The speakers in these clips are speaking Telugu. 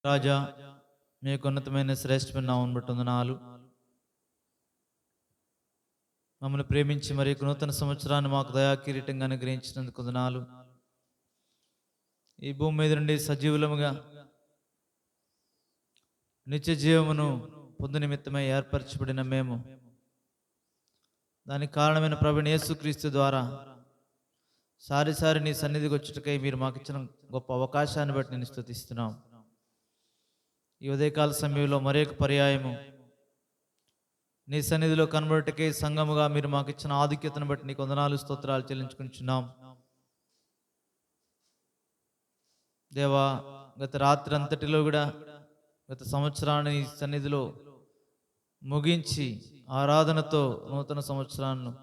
రాజా, మీకు ఉన్నతమైన శ్రేష్టమైన నామమును బట్టి వందనాలు. మమ్మల్ని ప్రేమించి మరి యొక్క నూతన సంవత్సరాన్ని మాకు దయా కిరీటంగా అనుగ్రహించినందుకు వందనాలు. ఈ భూమి మీద నుండి సజీవులముగా నిత్య జీవమును పొందు నిమిత్తమై ఏర్పరచబడిన మేము, దానికి కారణమైన ప్రభువైన యేసుక్రీస్తు ద్వారా సారి నీ సన్నిధికి వచ్చుటకై మీరు మాకు ఇచ్చిన గొప్ప అవకాశాన్ని బట్టి నేను స్తుతిస్తున్నాం. ఈ ఉదయకాల సమయంలో మరొక పర్యాయము నీ సన్నిధిలో కనబడుటకే సంఘముగా మీరు మాకు ఇచ్చిన ఆధిక్యతను బట్టి నీకు వందనాలు స్తోత్రాలు చెల్లించుకుంటున్నాం. దేవా, గత రాత్రి అంతటిలో కూడా గత సంవత్సరాన్ని నీ సన్నిధిలో ముగించి ఆరాధనతో నూతన సంవత్సరాన్ని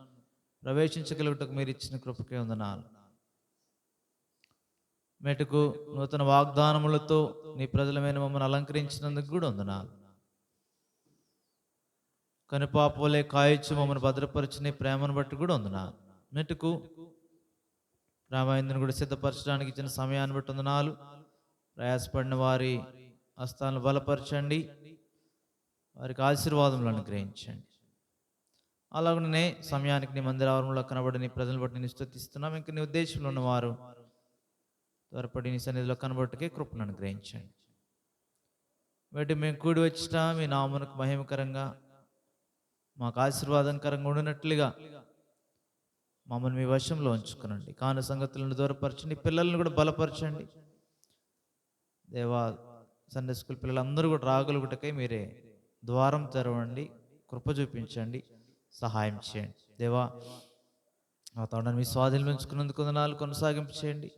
ప్రవేశించగలుగుటకు మీరు ఇచ్చిన కృపకే వందనాలు. మెటుకు నూతన వాగ్దానములతో నీ ప్రజలమైన మమ్మల్ని అలంకరించినందుకు కూడా వందనాలు. కనుపాపలే కాయచ్చు మమ్మల్ని భద్రపరిచిన నీ ప్రేమను బట్టి కూడా వందనాలు. మెటుకు రామాయందుని కూడా సిద్ధపరచడానికి ఇచ్చిన సమయాన్ని బట్టి వందనాలు. ప్రయాసపడిన వారి హస్తాలను బలపరచండి, వారికి ఆశీర్వాదములను అనుగ్రహించండి. అలాగనే సమయానికి నీ మందిరావరంలో కనబడి నీ ప్రజలను బట్టి నేను స్తుతిస్తున్నాం. ఇంకా నీ ఉద్దేశంలో ఉన్నవారు త్వరపడి నీ సన్నిధిలో కనబట్టుకే కృపను అనుగ్రహించండి. వీటి మేము కూడి వచ్చిన మీ నామమునకు మహిమకరంగా మాకు ఆశీర్వాదకరంగా ఉండినట్లుగా మమ్మల్ని మీ వశంలో ఉంచుకునండి. కాని సంగతులను దూరపరచండి, పిల్లలను కూడా బలపరచండి. దేవా, సండే స్కూల్ పిల్లలందరూ కూడా రాగలుగుటకై మీరే ద్వారం తెరవండి, కృప చూపించండి, సహాయం చేయండి. దేవా, ఆ తాండని మీ స్వాధీనం ఉంచుకున్నందుకు వందనాలు. కొనసాగింపు చేయండి.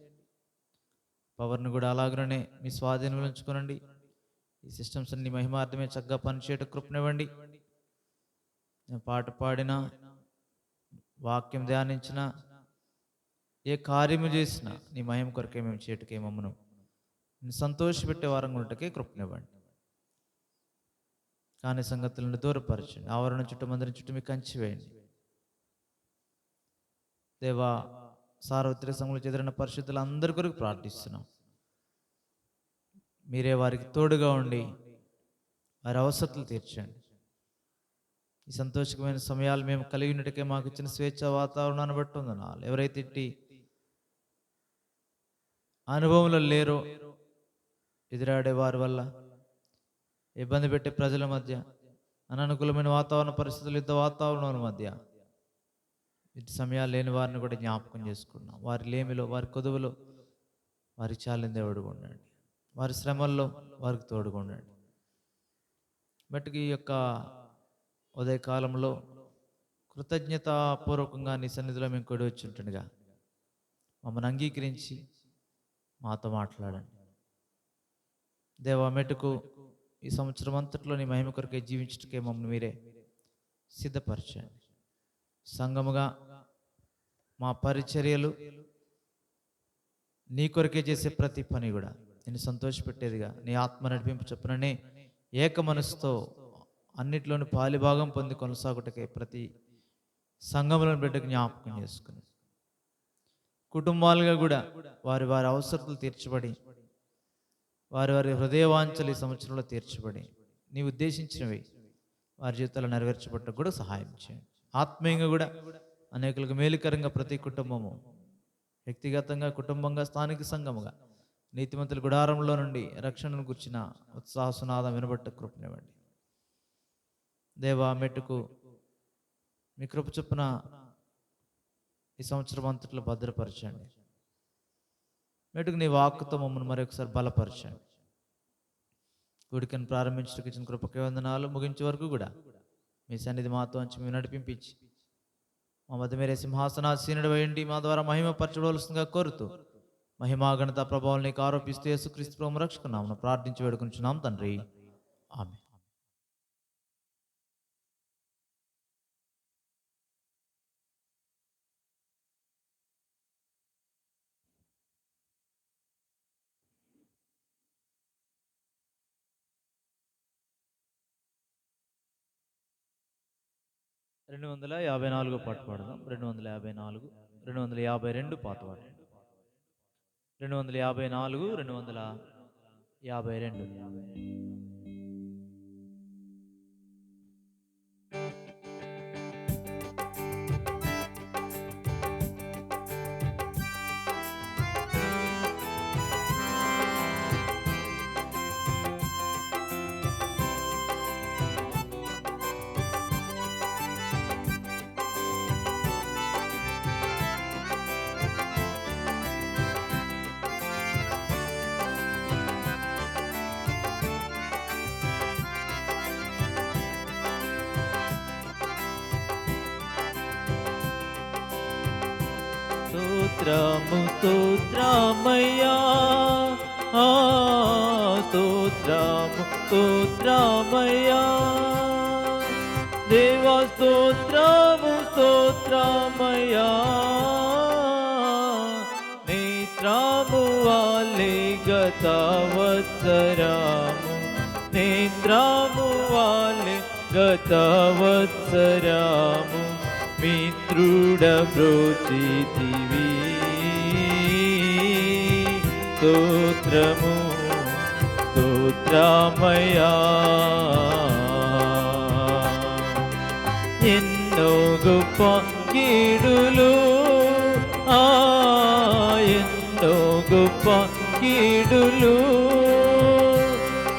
పవర్ని కూడా అలాగనే మీ స్వాధీనంలో ఉంచుకోనండి. ఈ సిస్టమ్స్ అన్ని మహిమార్థమే చక్కగా పనిచేయటం కృపనివ్వండి. నేను పాట పాడినా, వాక్యం ధ్యానించిన, ఏ కార్యము చేసినా నీ మహిమ కొరకే మేము చేయటకే మమ్మను సంతోషపెట్టే వారంగా ఉండటకే కృపనివ్వండి. కానీ సంగతులను దూరపరచండి. ఆవరణ చుట్టూ మందిరం చుట్టూ మీకు కంచి వేయండి. దేవా, సార్వత్రిక సంఘంలో చెదిరిన పరిశుద్ధులు అందరి కొరకు ప్రార్థిస్తున్నాం. మీరే వారికి తోడుగా ఉండి వారి అవసరతలు తీర్చండి. ఈ సంతోషకమైన సమయాలు మేము కలిగి ఉన్నట్టుకే మాకు ఇచ్చిన స్వేచ్ఛ వాతావరణాన్ని బట్టి వందనాలు. ఎవరైతే ఇట్టి అనుభవంలో లేరో, ఎదురాడే వారి వల్ల ఇబ్బంది పెట్టే ప్రజల మధ్య, అననుకూలమైన వాతావరణ పరిస్థితులు, యుద్ధ వాతావరణాల మధ్య ఇటు సమయాలు లేని వారిని కూడా జ్ఞాపకం చేసుకున్నాం. వారి లేమిలో, వారి కొదువులో వారి చాలిన దేవుడుగా ఉండండి. వారి శ్రమల్లో వారికి తోడుగా ఉండండి. బట్టి ఈ యొక్క ఉదయకాలంలో కృతజ్ఞతాపూర్వకంగా నీ సన్నిధిలో మేము కొడి వచ్చి ఉంటుండగా మమ్మల్ని అంగీకరించి మాతో మాట్లాడండి. దేవా, మెటుకు ఈ సంవత్సరం అంతట్లో నీ మహిమ కొరకే జీవించటకే మమ్మల్ని మీరే సిద్ధపరచండి. సంఘముగా మా పరిచర్యలు నీ కొరకే చేసే ప్రతి పని కూడా నేను సంతోషపెట్టేదిగా నీ ఆత్మ నడిపింపు చొప్పుననే ఏక మనసుతో అన్నిట్లోని పాలిభాగం పొంది కొనసాగుటకే ప్రతి సంఘములను బిడ్డకు జ్ఞాపకం చేసుకుని కుటుంబాలుగా కూడా వారి వారి అవసరతలు తీర్చబడి, వారి వారి హృదయవాంఛలు ఈ సంవత్సరంలో తీర్చబడి, నీ ఉద్దేశించినవి వారి జీవితాలు నెరవేర్చబట్టకు కూడా సహాయం చేయండి. ఆత్మీయంగా కూడా అనేకులకు మేలుకరంగా ప్రతి కుటుంబము వ్యక్తిగతంగా, కుటుంబంగా, స్థానిక సంఘముగా నీతిమంతుల గుడారంలో నుండి రక్షణను గుర్చిన ఉత్సాహసునాదం వినబట్ట కృపనివ్వండి. దేవా, మెట్టుకు మీ కృప చొప్పున ఈ సంవత్సరం అంతట్లో భద్రపరచండి. మెట్టుకు నీ వాక్కుతో మమ్మల్ని మరొకసారి బలపరచండి. గుడికను ప్రారంభించడానికి ఇచ్చిన కృపకే వందనాలు. ముగించే వరకు కూడా మీ సన్నిధి మాతో అంచి మేము నడిపించి మా మధ్య మీరే సింహాసనాసీనుడు వేయండి. మా ద్వారా మహిమ పరచవలసిందిగా కోరుతూ మహిమాగణత ప్రభావం నీకు ఆరోపిస్తూ యేసుక్రీస్తు ప్రభువు రక్షకున్నాము ప్రార్థించి వేడుకుంటున్నాం తండ్రి, ఆమేన్. రెండు 254 పాట పాడదాం. 254, 252 పాత పాట, 254, 252. 52. స్తోత్రము స్తోత్రమయ్యా, స్తోత్రము స్తోత్రమయ్యా, దేవా స్తోత్రము స్తోత్రమయ్యా, నేత్రము వాలే గత వత్సరము, నేత్రము వాలే గత వత్సరము, మిత్రుడ బ్రోచితివి, స్తోత్రము స్తోత్రమయ్యా, ఎన్నో గొప్ప కీడులు, ఎన్నో గొప్ప కీడులు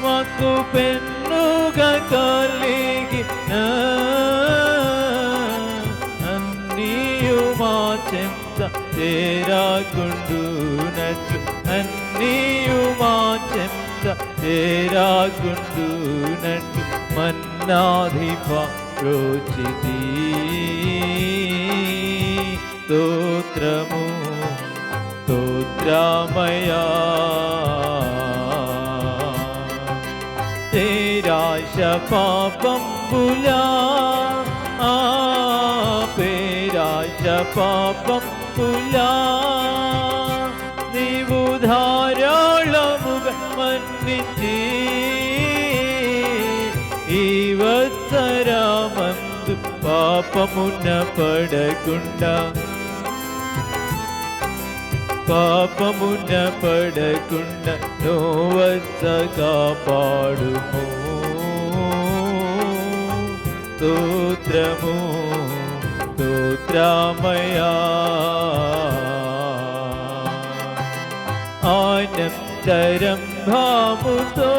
మాకు పెన్నుగా కలిగిన చెంత చేరాకుండునట్లు, అన్నీయు మా చెంత చేరాకుండునట్లు, మన్నాధిప ప్రోచితి, స్తోత్రము స్తోత్రమయ్యా, పేరాశ పాపంబులా, పేరాశ పాపంబులా నీవు ధారాళముగా మన్నించి, ఈ వత్సరమందు పాపమున పడకుండా, పాపమున పడకుండా నోవత్స కాపాడుము, స్తోత్రము స్తోత్రమయ్యా, ఆనందరంభముతో,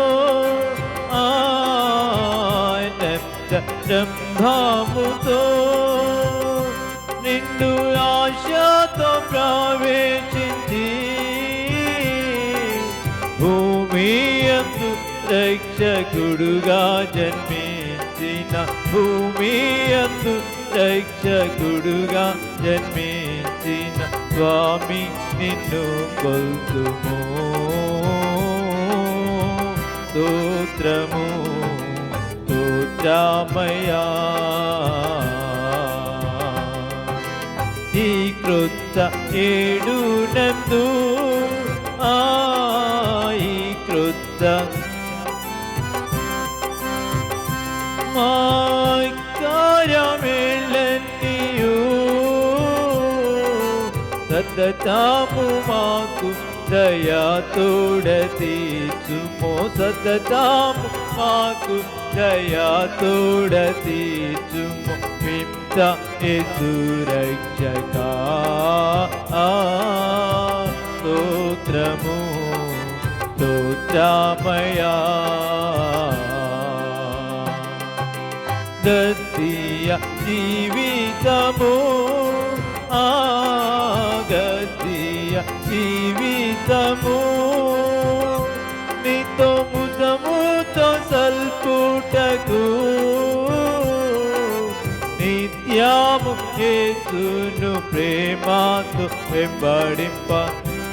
ఆనందరంభముతో నిండు ఆశతో ప్రవేశించి, భూమియందు రక్షకుడుగా జన్మించిన, భూమియందు రక్షకుడుగా జన్మించిన స్వామి నిన్ను కొల్తుము, స్తోత్రము స్తోత్రమయ్యా, ఈ క్రొత్త ఏడునందు, ఈ క్రొత్త కార్యమేళన్నీయు సతతము మాకు దయాతోడ తీర్చుమో, సతతము మాకు దయాతోడ తీర్చుమో, వింత యేసు రక్షకా, స్తోత్రము స్తోత్రమయ్యా, గద్దియ జీవితము, గద్దియ జీవితము నీతో ముదముతో సల్పుటకు, నిత్యము యేసును ప్రేమతో వెంబడింప,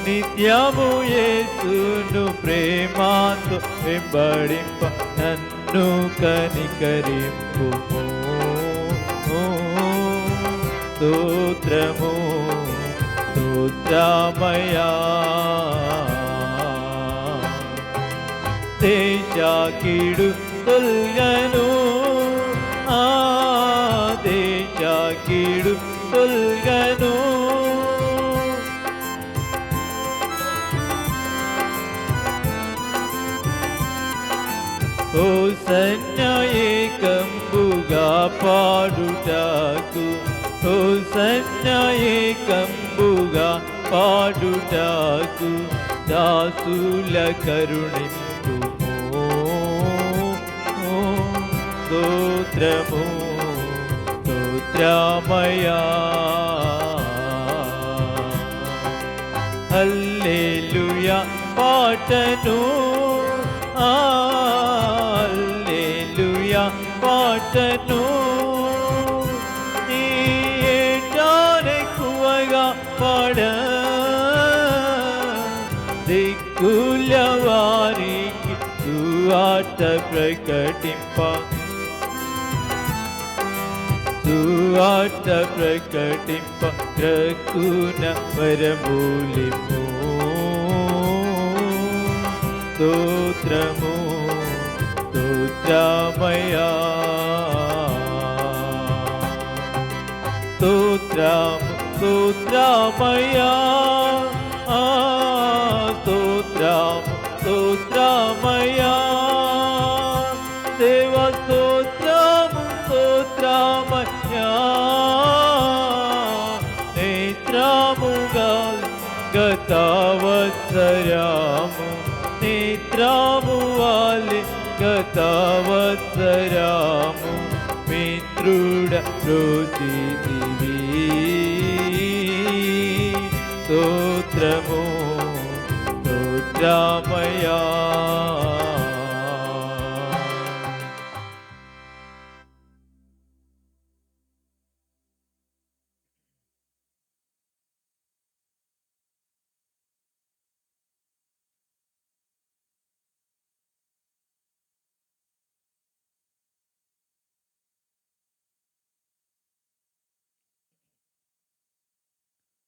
నిత్యము యేసును ప్రేమతో వెంబడింప, నన్ను కనికరింపుము, స్తోత్రము స్తోత్రమయ్యా, దేశకీడు తొల్గను, దేశకీడు తొల్గను, హోసన్న ఏకంబుగా పాడుటకు, హోసన్న ఏకంబుగా పాడుటకు దాసుల కరుణింపుము. స్తోత్రము స్తోత్రమయా. హల్లెలూయా పాటను, హల్లెలూయా పాటను నీ ఏటారెక్కువగా పాడ, దిక్కుల వారికి సువార్త ప్రకటింప, సువార్త ప్రకటింప క్రక్కున వరమూలిము. స్తోత్రము స్తోత్రమయా. స్తోత్రము స్తోత్రమయా. స్తోత్రము స్తోత్రమయా. దేవ స్తోత్రము స్తోత్రమయా. నేత్రముగా గతవత్సరము, నేత్రము వాలి గతవత్సరము మిత్రుడ రోచితివి. స్తోత్రము స్తోత్రమయా.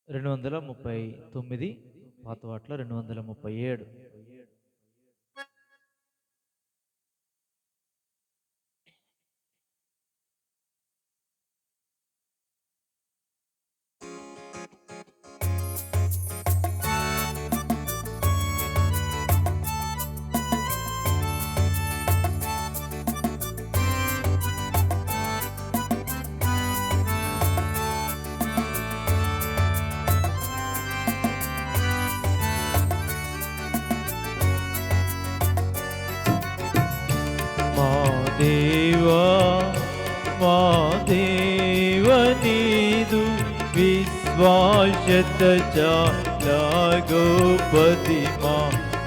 రెండు 239 పాత వాటిలో 237. దేవా మా దేవ నీదు విశ్వాసత చాలా గోపతి. మా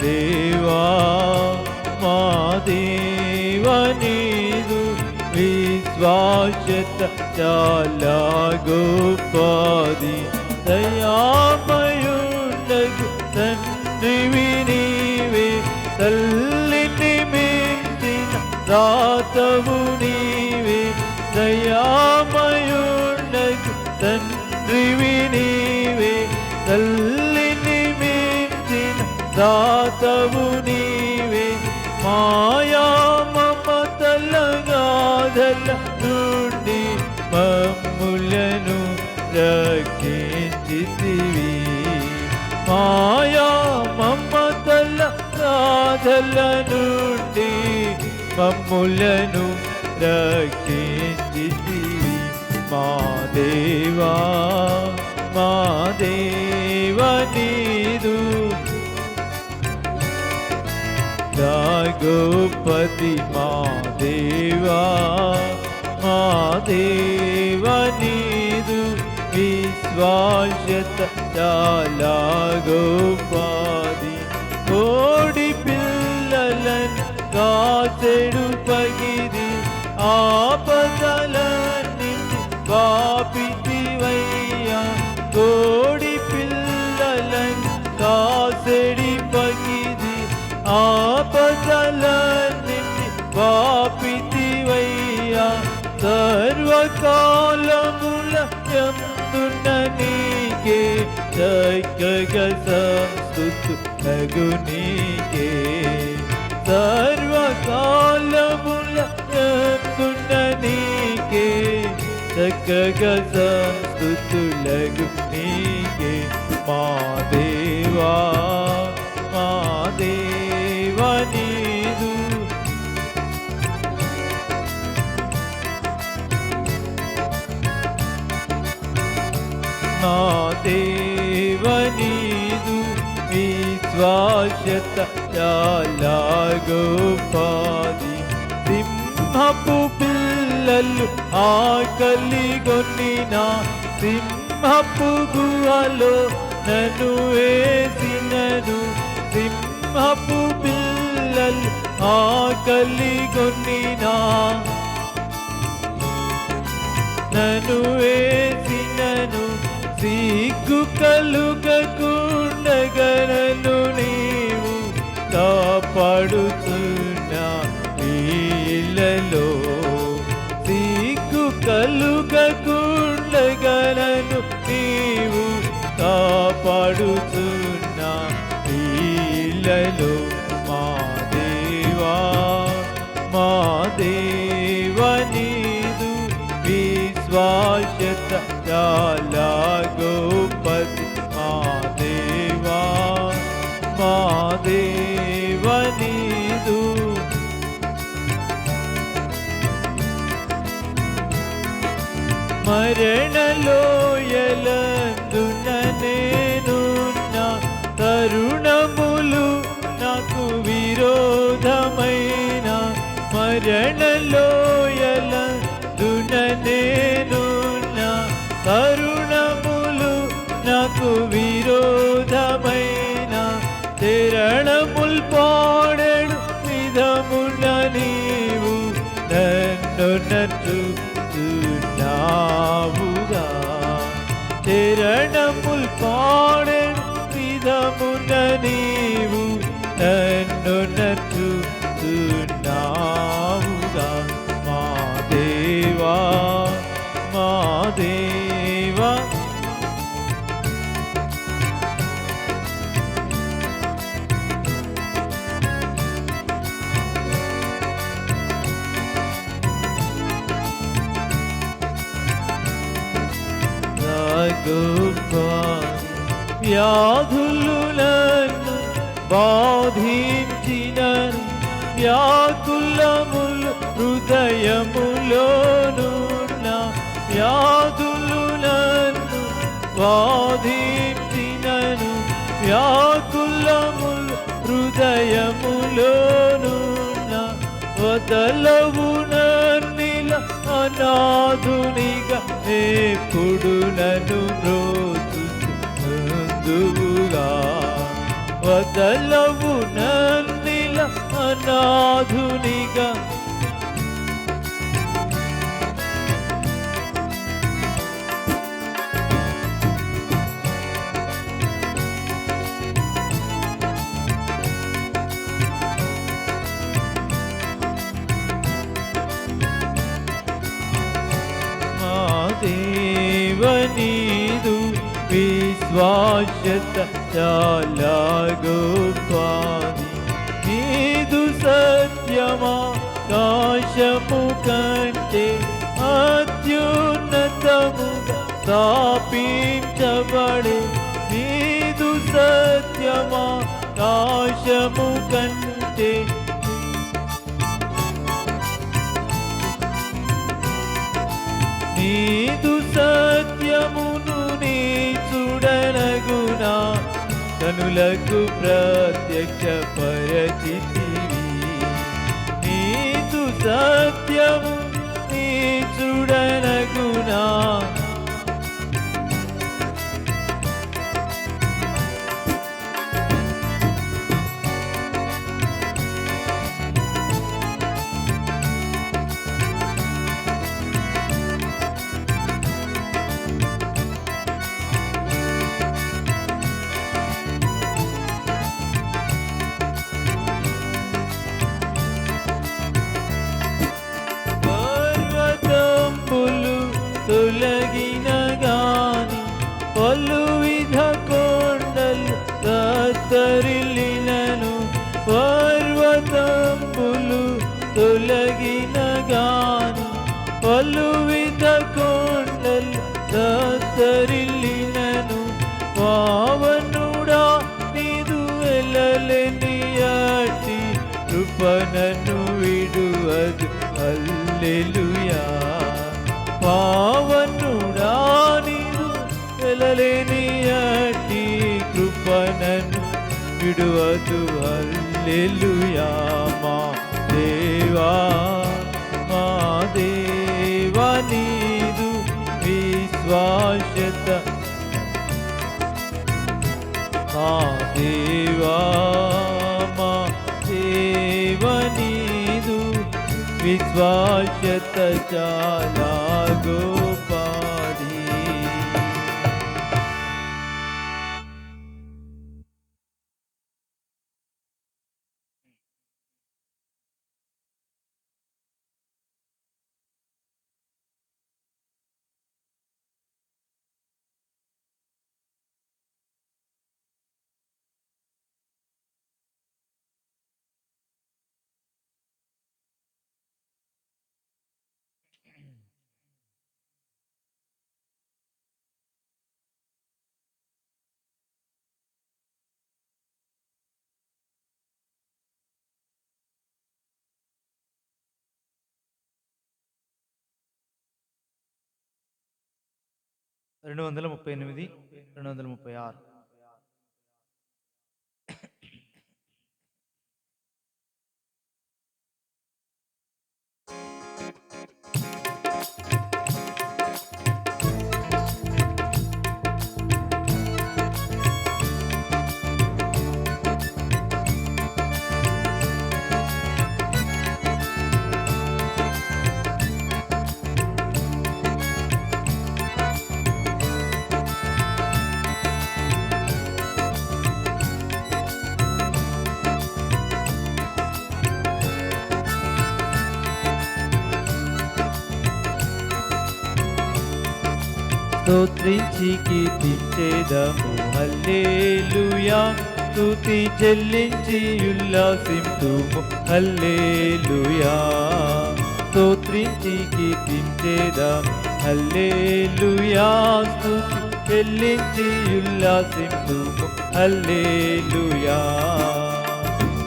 దేవా మా దేవ నీదు విశ్వాసత చాలా గోపది. దయామయుండగు తండ్రివి నీవే, తల్లిని మించిన దాతవు నీవే. దయామయుండగు తండ్రివి నీవే, తల్లిని మించిన దాతవు నీవే. మాయా మమతల గాథల నుండి మమ్ములను రక్షించితివి. మాయా మమతల గాథల నుండి మమ్ములను రక్షించితివి. మా దేవా మా దేవ నీదు గోపతి. మా దేవా మా దేవ నీదు విశ్వాసత చాలా గోపది. కోడి పిల్లలను కాచెడు పగిది, ఆపదలన్నిటి పాపితివయ్యా. కోడి పిల్లలను కాచెడి పగిది, ఆపదలన్నిటి పాపితివయ్యా. సర్వకాలముల యందున నీకే చక్కగా సంస్తుతులగు నీకే. సర్వకాలముల యందున నీకే చక్కగా సంస్తుతులగు నీకే. మా దేవా మా దేవ నీదు విశ్వాస్యత చాలా గొప్పది. సింహపు పిల్లలు ఆకలిగొనిన సింహపు గుహలో నన్ను వేసినను. సింహపు పిల్లలు ఆకలిగొనిన నన్ను వేసినను. సిగ్గు కలుగకుండగనను నీవు కాపాడుతున్నా వీళ్ళలో. సిగ్గు కలుగకుండగనను నీవు కాపాడుతున్నా వీళ్ళలో. మా దేవా మా దేవా నీదు విశ్వాస్యత చాలా గొప్పది. మా దేవా మా దేవా నీదు మరణలోయలందున నేనున్న తరుణములు నాకు విరోధమైన. మరణలోయలందున నేనున్న తరుణములు నాకు విరోధమైన. తెరణముల్ పాడెడు విధమున నీవు నన్ను నచ్చుచున్నావుగా. తెరణముల్ పాడెడు విధమున నీవు నన్ను నచ్చుచున్నావుగా. మా దేవా మా దేవా వ్యాధులు నన్ను బాధించినను. వ్యాకులములు హృదయములోనున్న వ్యాధులు నన్ను బాధించినను. వ్యాకులములు హృదయములోనున్న వదలవు నన్నిల అనాథునిగా ఎప్పుడు నన్ను బ్రోచుచుందువుగా. వదలవు నన్నిల అనాథునిగా దేవనీదు విశ్వాస్యత చాలా గొప్పది. నీదు సత్యమా కాశము కంటే అత్యున్నతముగా స్థాపించబడే. నీదు సత్యమా కాశము కంటే నీదు సత్యమును నీ చూడనగునా కనులకు ప్రత్యక్ష పరచితివి. నీదు సత్యము నీ చూడనగునా తొలగిన గాని పలువిధ కొండలు కత్తరిల్లినను. పర్వతంబులు తొలగిన గాని పలువిధ కొండలు కత్తరిల్లినను. పావనుడా నీదు వెళ్ళలేని అట్టి కృపణను విడువదు. హల్లెలూయా. పావనుడా నీదు వెళ్ళలేని అట్టి కృపణను విడువదు. హల్లెలూయా. మా దేవా మా దేవా నీదు విశ్వాస్యత, మా దేవా మా దేవా నీదు విశ్వాస్యత చాలా గొప్పది. రెండు 238, 236. స్తోత్రించి కీర్తించేదము. హల్లెలూయా. స్తుతి చెల్లించి ఉల్లాసింతుము. హల్లెలూయా. స్తోత్రించి కీర్తించేదము. హల్లెలూయా. స్తుతి చెల్లించి ఉల్లాసింతుము. హల్లెలూయా.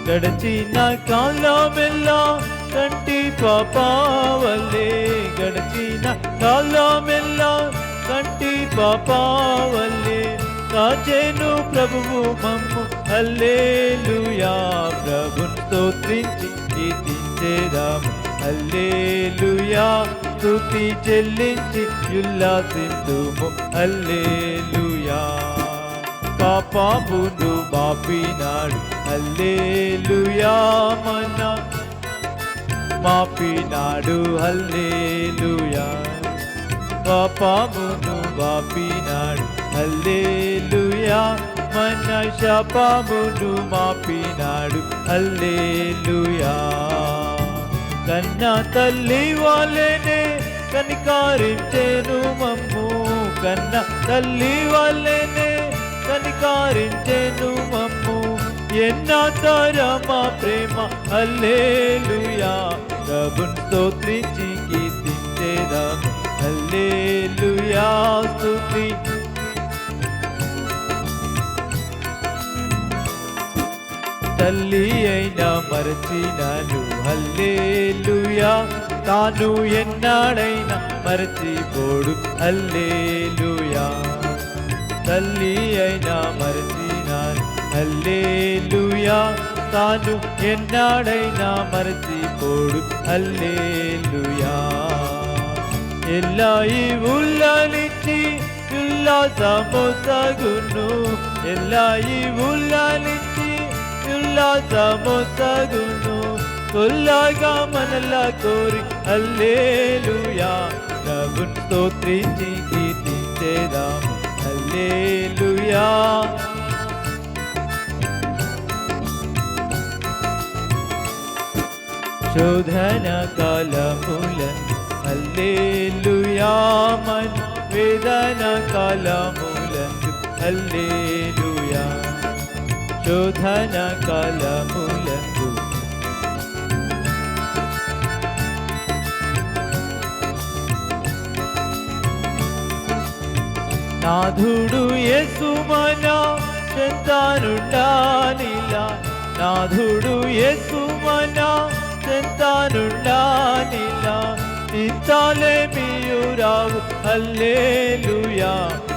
గడచిన కాలమెల్లా కంటి పాపావల్లే, గడచిన కాలమెల్లా కంటి పాపావల్లే కాచెను ప్రభువు మమ్ము. హల్లెలూయా. ప్రభుని స్తోత్రించి కీర్తించేదాము. హల్లెలూయా. స్తుతి చెల్లించి ఉల్లాసింతుము. హల్లెలూయా. పాపమును మాపినాడు. హల్లెలూయా. మన మాపినాడు. హల్లెలూయా. పాపమును మాపినాడు. హల్లెలూయా. మన శాపమును మాపినాడు. హల్లెలూయా. కన్న తల్లి వలెనే కనికరించెను మమ్ము. కన్న తల్లి వలెనే కనికరించెను మమ్ము. ఎన్న తరమా ప్రేమ. హల్లెలూయా. ప్రభుని స్తోత్రించి కీర్తించేదాము. హల్లెలూయా. స్తుతి తల్లి అయినా మరచినాను. హల్లెలూయా. తాను ఎన్నాడైనా మరచిపోడు. హల్లెలూయా. తల్లి అయినా మరచినాను. హల్లెలూయా. తాను ఎన్నాడైనా మరచిపోడు. హల్లెలూయా. ఎల్లాయి ఉల్లాలించి ఉల్లాసము సగును. ఎల్లాయి ఉల్లాలించి ఉల్లాసము సగును. కొల్లగా మనలా కోరి. హల్లెలూయా. ప్రభుని స్తోత్రించి కీర్తించేదాము. హల్లెలూయా. శోధన కాలములను. హల్లెలూయా. మన వేదన కాలములను. హల్లెలూయా. శోధన కాలములను. నాథుడు యేసు మన చెంతనుండానిలా. నాథుడు యేసు మన చెంతనుండానిలా. చింతాలేమియు రావు. హల్లెలూయా.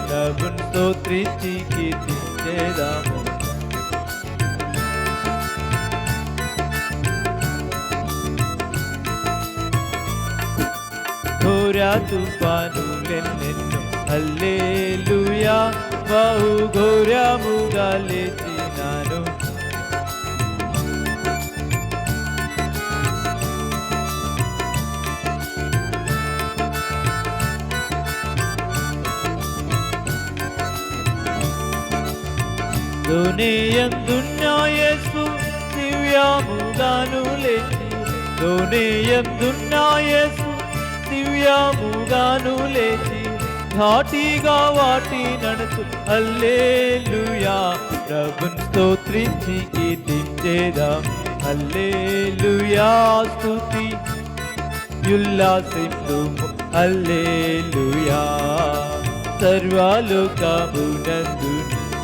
ప్రభుని స్తోత్రించి కీర్తించేదాము. ఘోర తుఫానులెన్నెన్నో హల్లెలూయా బహు ఘోరముగా లేచినాను. దోనేయందున్న యేసు దివ్యముగాను లేచి, దోనేయందున్న యేసు దివ్యముగాను లేచి, ధాటిగా వాటి నడుచు హల్లెలూయా ప్రభుని స్తోత్రించి కీర్తించేదాం. హల్లెలూయా స్తుతి ఉల్లాసింతుము హల్లెలూయా సర్వలోకమునందు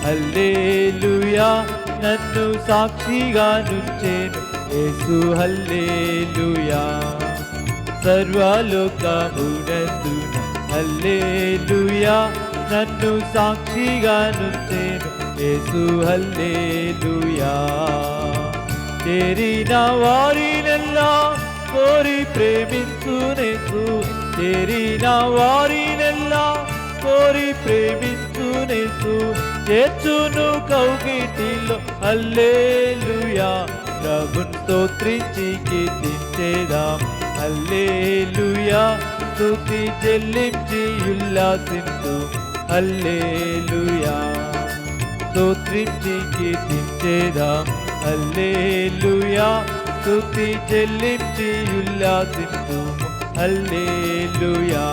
హల్లెలూయా నన్ను సాక్షిగా నుంచేను యేసు హల్లెలూయా సర్వలోకమునందు హల్లెలూయా నన్ను సాక్షిగా నుంచేను యేసు హల్లెలూయా చేరిన వారినెల్లా కోరి ప్రేమించునేసు చేరిన వారినెల్లా కోరి ప్రేమించునేసు చేర్చును కౌగిటిలో హల్లెలూయా ప్రభుని స్తోత్రించి కీర్తించేదాం. హల్లెలూయా స్తుతి చెల్లించి ఉల్లాసింతు హల్లెలూయా స్తోత్రించి కీర్తించేదాం. హల్లెలూయా స్తుతి చెల్లించి ఉల్లాసింతు హల్లెలూయా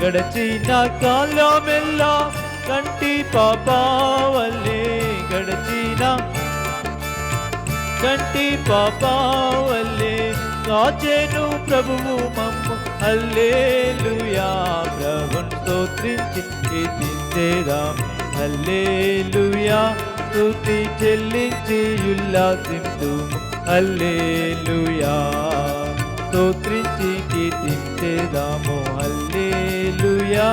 గడచిన కాలమెల్లా కంటి పాపావల్లే గడచిన కంటి పాపావల్లే కాచెను ప్రభువు మమ్ము హల్లెలూయా ప్రభుని స్తోత్రించి కీర్తించేదాం. హల్లెలూయా స్తుతి చెల్లించి ఉల్లాసింతు హల్లెలూయా స్తోత్రించి కీర్తించేదాము హల్లెలూయా.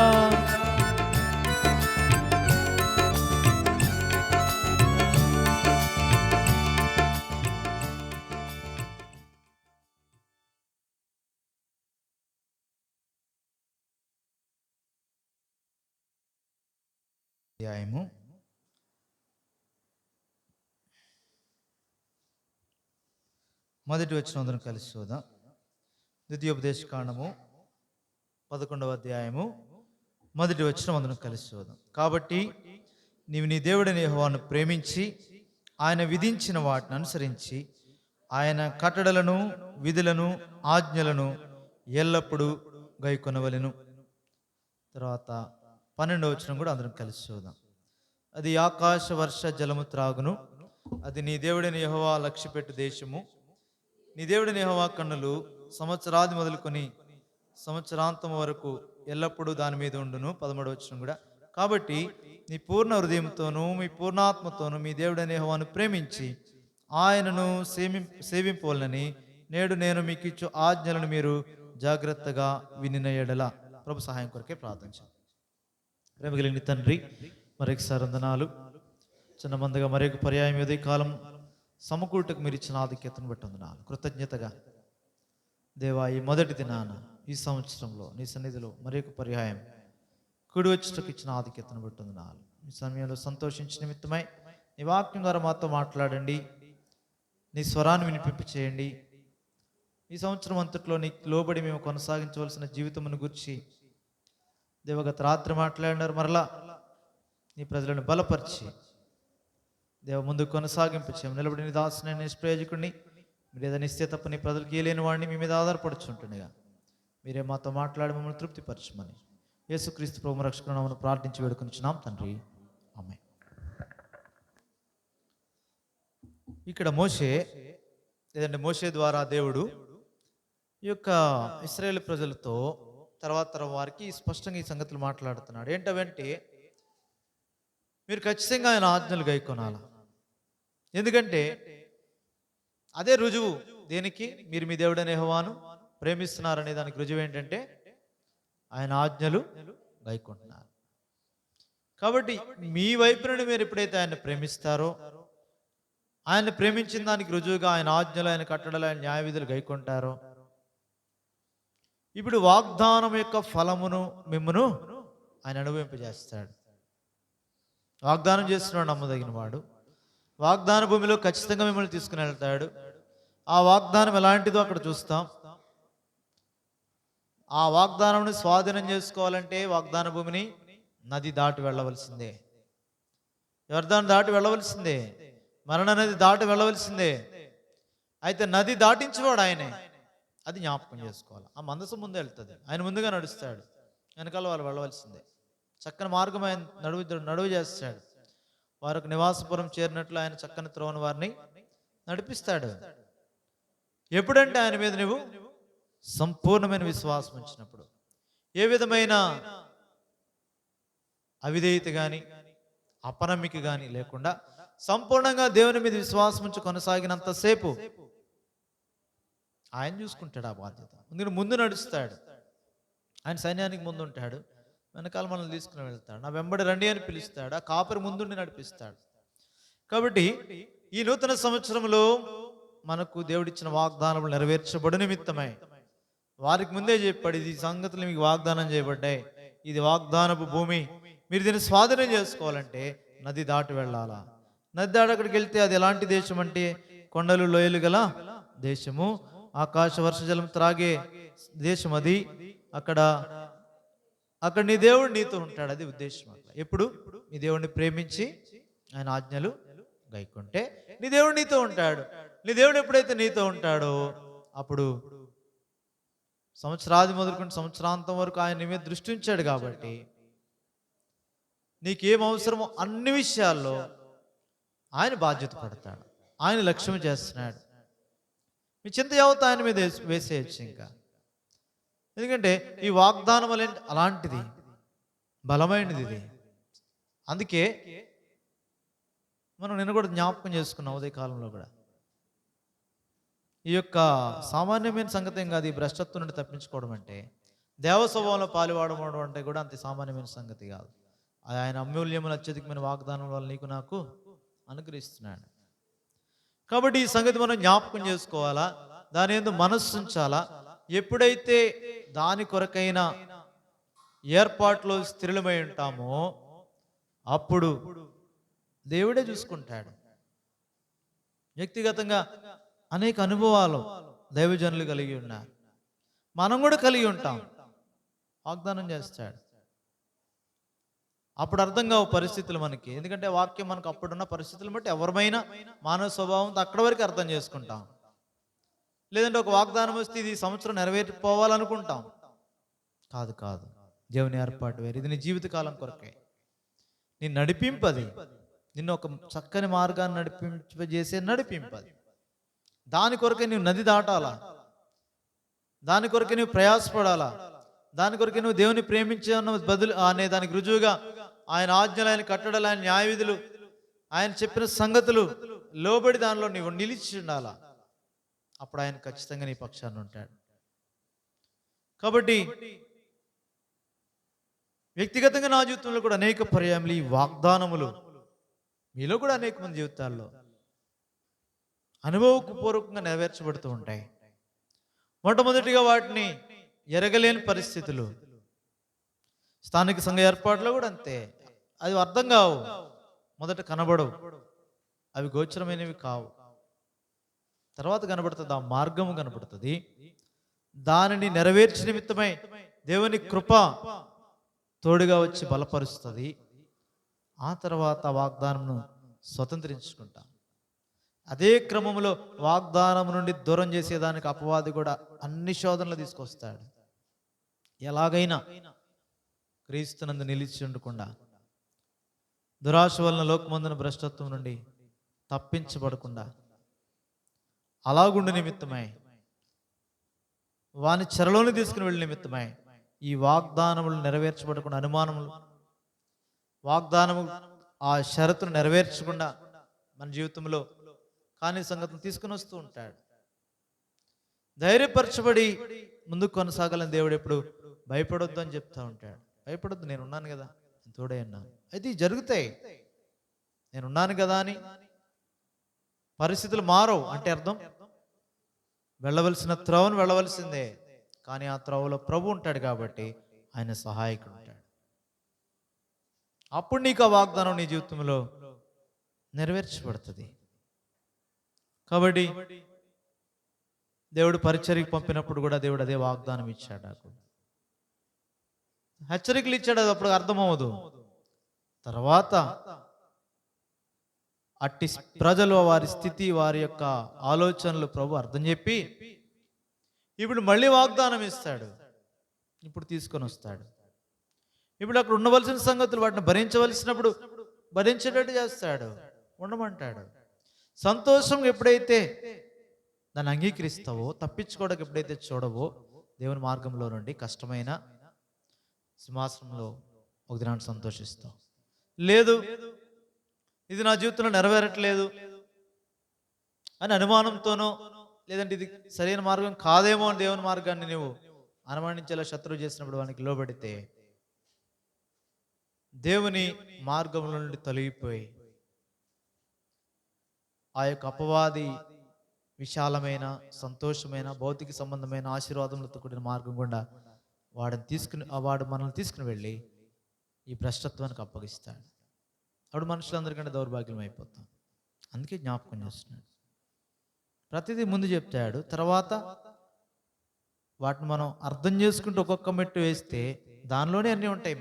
అధ్యాయము 1వ వచనం కలిసి చూద్దాం. ద్వితీయోపదేశకాండము 11వ అధ్యాయము 1వ వచనం అందరం కలిసి చూద్దాం. కాబట్టి నీవు నీ దేవుడైన యెహోవాను ప్రేమించి ఆయన విధించిన వాటిని అనుసరించి ఆయన కట్టడలను విధులను ఆజ్ఞలను ఎల్లప్పుడూ గైకొనవలెను. తర్వాత 12వ వచనం కూడా అందరం కలిసి చూద్దాం. అది ఆకాశ వర్ష జలము త్రాగును, అది నీ దేవుడైన యెహోవా లక్ష్యపెట్టు దేశము. నీ దేవుడైన యెహోవా కన్నులు సంవత్సరాది మొదలుకొని సంవత్సరాంతం వరకు ఎల్లప్పుడూ దాని మీద ఉండును. 13వ వచనం కూడా. కాబట్టి నీ పూర్ణ హృదయంతోనూ మీ పూర్ణాత్మతోనూ మీ దేవుడైన యెహోవాను ప్రేమించి ఆయనను సేవింపవలనని నేడు నేను మీకు ఇచ్చు ఆజ్ఞలను మీరు జాగ్రత్తగా వినిన ఎడల. ప్రభు సహాయం కొరకే ప్రార్థించాం. ప్రేమ కలిగిన తండ్రి, మరొకసారి వందనాలు. చిన్న మందగా మరొక పర్యాయం ఉదయ కాలం సమకూటకు మీరు ఇచ్చిన ఆధిక్యతను బట్టి వందనాలు. కృతజ్ఞతగా దేవా, ఈ మొదటి దినాన ఈ సంవత్సరంలో నీ సన్నిధిలో మరొక పర్యాయం కుడి వచ్చుటకు ఇచ్చిన ఆధిక్యతను బట్టి వందనాలు. ఈ సమయంలో సంతోషించిన నిమిత్తమై నీ వాక్యం ద్వారా మాతో మాట్లాడండి, నీ స్వరాన్ని వినిపింప చేయండి. ఈ సంవత్సరం అంతట్లో నీకు లోబడి మేము కొనసాగించవలసిన జీవితమును గురించి దేవగత రాత్రి మాట్లాడినారు. మరలా నీ ప్రజలను బలపరిచి దేవ ముందు కొనసాగింపచేయం. నిలబడి నీ దాసుని నిష్ప్రయోజకుడిని మీరు ఏదైనా ఇస్తే తప్ప నీ ప్రజలకు ఏలేని వాడిని మీ మీద ఆధారపడుచుంటుండగా మీరే మాతో మాట్లాడి మమ్మల్ని తృప్తిపరచమని యేసుక్రీస్తు ప్రభు రక్షకులను ప్రార్థించి వేడుకొనిచున్నాం తండ్రి, ఆమేన్. ఇక్కడ మోషే ద్వారా దేవుడు ఈ యొక్క ఇశ్రాయేలు ప్రజలతో తర్వాత వారికి స్పష్టంగా ఈ సంగతులు మాట్లాడుతున్నాడు. ఏంటంటే మీరు ఖచ్చితంగా ఆయన ఆజ్ఞలు గైకొనాల. ఎందుకంటే అదే రుజువు దేనికి మీరు మీ దేవుడైన యెహోవాను ప్రేమిస్తున్నారనే దానికి రుజువు ఏంటంటే ఆయన ఆజ్ఞలు గైకొంటున్నారు. కాబట్టి మీ వైపు నుండి మీరు ఎప్పుడైతే ఆయన ప్రేమిస్తారో, ఆయన ప్రేమించిన దానికి రుజువుగా ఆయన ఆజ్ఞలు, ఆయన కట్టడలు, ఆయన న్యాయ విధులు గైకొంటారో, ఇప్పుడు వాగ్దానం యొక్క ఫలమును మిమ్మును ఆయన అనుభవింపజేస్తాడు. వాగ్దానం చేస్తున్నాడు నమ్మదగిన వాడు. వాగ్దాన భూమిలో ఖచ్చితంగా మిమ్మల్ని తీసుకుని వెళ్తాడు. ఆ వాగ్దానం ఎలాంటిదో అక్కడ చూస్తాం. ఆ వాగ్దానంని స్వాధీనం చేసుకోవాలంటే వాగ్దాన భూమిని నది దాటి వెళ్ళవలసిందే. యోర్దాను దాటి వెళ్ళవలసిందే. మరణ నది దాటి వెళ్ళవలసిందే. అయితే నది దాటించేవాడు ఆయనే. అది జ్ఞాపకం చేసుకోవాలి. ఆ మందసం ముందే వెళ్తుంది, ఆయన ముందుగా నడుస్తాడు, వెనకాల వాళ్ళు వెళ్ళవలసిందే. చక్కని మార్గం ఆయన నడువు చేస్తాడు. వారికి నివాసపురం చేరినట్లు ఆయన చక్కని త్రోవను వారిని నడిపిస్తాడు. ఎప్పుడంటే ఆయన మీద నువ్వు సంపూర్ణమైన విశ్వాసం ఉంచినప్పుడు. ఏ విధమైన అవిధేయత కానీ అపనమ్మిక కానీ లేకుండా సంపూర్ణంగా దేవుని మీద విశ్వాసం ఉంచి కొనసాగినంతసేపు ఆయన చూసుకుంటాడు ఆ బాధ్యత. ఎందుకంటే ముందు నడుస్తాడు ఆయన, సైన్యానికి ముందు ఉంటాడు, వెనకాల మనల్ని తీసుకుని వెళ్తాడు. నా వెంబడి రండి అని పిలుస్తాడు, ఆ కాపరి ముందుండి నడిపిస్తాడు. కాబట్టి ఈ నూతన సంవత్సరంలో మనకు దేవుడిచ్చిన వాగ్దానములు నెరవేర్చబడు నిమిత్తమై వారికి ముందే చెప్పాడు, ఇది సంగతులు మీకు వాగ్దానం చేయబడ్డాయి, ఇది వాగ్దానపు భూమి, మీరు దీన్ని స్వాధీనం చేసుకోవాలంటే నది దాటి వెళ్ళాలా. నది దాటి అక్కడికి వెళ్తే అది ఎలాంటి దేశం అంటే కొండలు లోయలు గల దేశము, ఆకాశ వర్షజలం త్రాగే దేశం అది. అక్కడ నీ దేవుడు నీతో ఉంటాడు. అది ఉద్దేశం. ఎప్పుడు నీ దేవుడిని ప్రేమించి ఆయన ఆజ్ఞలు గైకుంటే నీ దేవుడు నీతో ఉంటాడు. నీ దేవుడు ఎప్పుడైతే నీతో ఉంటాడో అప్పుడు సంవత్సరాది మొదలుకొని సంవత్సరాంతం వరకు ఆయన నీ మీద దృష్టి ఉంచాడు. కాబట్టి నీకేం అవసరమో అన్ని విషయాల్లో ఆయన బాధ్యత పడతాడు. ఆయన లక్ష్యం చేస్తున్నాడు. మీ చింత యావత్తు ఆయన మీద వేసేయచ్చు. ఇంకా ఎందుకంటే ఈ వాగ్దానం అలాంటిది, బలమైనది ఇది. అందుకే మనం నిన్న కూడా జ్ఞాపకం చేసుకున్నాం ఉదయ కాలంలో కూడా. ఈ యొక్క సామాన్యమైన సంగతి ఏం కాదు. ఈ భ్రష్టత్వం నుండి తప్పించుకోవడం అంటే, దేవ స్వభావంలో పాలువాడడం అంటే కూడా అంత సామాన్యమైన సంగతి కాదు. ఆయన అమూల్యమైన అత్యధికమైన వాగ్దానం వల్ల నీకు నాకు అనుగ్రహిస్తున్నాడు. కాబట్టి ఈ సంగతి మనం జ్ఞాపకం చేసుకోవాలా, దాని యందు మనస్సు ఉంచాలా. ఎప్పుడైతే దాని కొరకైన ఏర్పాట్లో స్థిరమై ఉంటామో అప్పుడు దేవుడే చూసుకుంటాడు. వ్యక్తిగతంగా అనేక అనుభవాలు దైవజనులు కలిగి ఉన్నారు, మనం కూడా కలిగి ఉంటాం. వాగ్దానం చేస్తాడు, అప్పుడు అర్థం కావు పరిస్థితులు మనకి. ఎందుకంటే వాక్యం మనకు అప్పుడున్న పరిస్థితులు బట్టి ఎవరిమైనా మానవ స్వభావంతో అక్కడి వరకు అర్థం చేసుకుంటాం. లేదంటే ఒక వాగ్దానం వస్తే ఇది సంవత్సరం నెరవేరిపోవాలనుకుంటాం. కాదు, దేవుని ఏర్పాటు వేరు. ఇది నీ జీవితకాలం కొరకే, నేను నడిపింపది, నిన్ను ఒక చక్కని మార్గాన్ని నడిపింపజేసే నడిపింపది. దాని కొరకే నువ్వు నది దాటాలా, దాని కొరకే నువ్వు ప్రయాసపడాలా, దాని కొరకే నువ్వు దేవుని ప్రేమించే బదులు అనే దానికి రుజువుగా ఆయన ఆజ్ఞలు, ఆయన కట్టడలు, ఆయన న్యాయవిధులు, ఆయన చెప్పిన సంగతులు లోబడి దానిలో నీవు నిలిచి ఉండాలా. అప్పుడు ఆయన ఖచ్చితంగా నీ పక్షాన్ని ఉంటాడు. కాబట్టి వ్యక్తిగతంగా నా జీవితంలో కూడా అనేక పర్యాయములు ఈ వాగ్దానములు మీలో కూడా అనేక మంది జీవితాల్లో అనుభవపూర్వకంగా నెరవేర్చబడుతూ ఉంటాయి. మొట్టమొదటిగా వాటిని ఎరగలేని పరిస్థితులు, స్థానిక సంఘ ఏర్పాట్లో కూడా అంతే. అవి అర్థం కావు, మొదట కనబడవు, అవి గోచరమైనవి కావు. తర్వాత కనబడుతుంది, ఆ మార్గము కనబడుతుంది. దానిని నెరవేర్చి నిమిత్తమై దేవుని కృప తోడుగా వచ్చి బలపరుస్తుంది. ఆ తర్వాత వాగ్దానంను స్వతంత్రించుకుంటాం. అదే క్రమంలో వాగ్దానం నుండి దూరం చేసేదానికి అపవాది కూడా అన్ని శోధనలు తీసుకొస్తాడు. ఎలాగైనా క్రీస్తునందు నిలిచి ఉండకుండా, దురాశ వలన లోకమందున భ్రష్టత్వం నుండి తప్పించబడకుండా అలాగుండు నిమిత్తమై, వాని చెరలోని తీసుకుని వెళ్ళి నిమిత్తమై ఈ వాగ్దానములు నెరవేర్చబడకుండా, అనుమానములు, వాగ్దానము ఆ షరతును నెరవేర్చకుండా మన జీవితంలో కాని సంగతులు తీసుకుని వస్తూ ఉంటాడు. ధైర్యపరచబడి ముందుకు కొనసాగాలని దేవుడు ఎప్పుడు భయపడొద్దు అని చెప్తా ఉంటాడు. భయపడొద్దు, నేను ఉన్నాను కదా, నేను తోడే ఉన్నాను. అయితే జరుగుతాయి, నేను ఉన్నాను కదా అని. పరిస్థితులు మారవు అంటే అర్థం వెళ్ళవలసిన త్రోవను వెళ్ళవలసిందే. కానీ ఆ త్రోవలో ప్రభు ఉంటాడు కాబట్టి ఆయన సహాయకుడు ఉంటాడు. అప్పుడు నీకు ఆ వాగ్దానం నీ జీవితంలో నెరవేర్చబడుతుంది. కాబట్టి దేవుడు పరిచర్యకి పంపినప్పుడు కూడా దేవుడు అదే వాగ్దానం ఇచ్చాడు. నాకు హెచ్చరికలు ఇచ్చాడు, అది అప్పుడు అర్థమవదు. తర్వాత అట్టి ప్రజలు వారి స్థితి, వారి యొక్క ఆలోచనలు ప్రభు అర్థం చెప్పి ఇప్పుడు మళ్ళీ వాగ్దానం ఇస్తాడు. ఇప్పుడు తీసుకొని వస్తాడు. ఇప్పుడు అక్కడ ఉండవలసిన సంగతులు వాటిని భరించవలసినప్పుడు భరించేటట్టు చేస్తాడు, ఉండమంటాడు. సంతోషం ఎప్పుడైతే దాన్ని అంగీకరిస్తావో, తప్పించుకోవడానికి ఎప్పుడైతే చూడవో, దేవుని మార్గంలో నుండి కష్టమైన సింహాసనంలో ఒక దినాన్ని సంతోషిస్తావు. లేదు ఇది నా జీవితంలో నెరవేరట్లేదు అని అనుమానంతోనో, లేదంటే ఇది సరైన మార్గం కాదేమో అని దేవుని మార్గాన్ని నువ్వు అనుమానించేలా శత్రువు చేసినప్పుడు వానికి లోబడితే దేవుని మార్గంలో నుండి తొలగిపోయి ఆ యొక్క అపవాది విశాలమైన, సంతోషమైన, భౌతిక సంబంధమైన ఆశీర్వాదములతో కూడిన మార్గం గుండా వాడు మనల్ని తీసుకుని వెళ్ళి ఈ భ్రష్టత్వానికి అప్పగిస్తాడు. అప్పుడు మనుషులందరికంటే దౌర్భాగ్యం అయిపోతాం. అందుకే జ్ఞాపకం చేస్తున్నాడు. ప్రతిదీ ముందు చెప్తాడు, తర్వాత వాటిని మనం అర్థం చేసుకుంటూ ఒక్కొక్క మెట్టు వేస్తే దానిలోనే అన్నీ ఉంటాయి.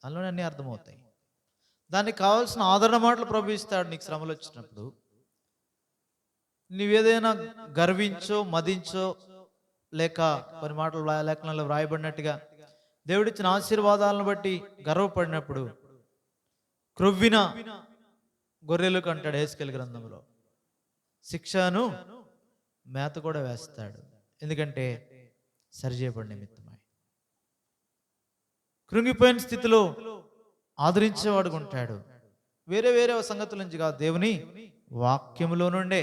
దానిలోనే అన్నీ అర్థమవుతాయి. దానికి కావాల్సిన ఆదరణ మాటలు ప్రభు ఇస్తాడు. నీకు శ్రమలు వచ్చినప్పుడు నీవేదైనా గర్వించో, మదించో, లేక కొన్ని మాటలు లేఖనంలో వ్రాయబడినట్టుగా దేవుడిచ్చిన ఆశీర్వాదాలను బట్టి గర్వపడినప్పుడు క్రొవ్విన గొర్రెలకు అంటాడు హెస్కేలు గ్రంథంలో, శిక్షను మేత కూడా వేస్తాడు. ఎందుకంటే సరిచేయబడి నిమిత్తమై. కృంగిపోయిన స్థితిలో ఆదరించేవాడుగా ఉంటాడు. వేరే వేరే సంగతుల నుంచి కాదు, దేవుని వాక్యములో నుండే.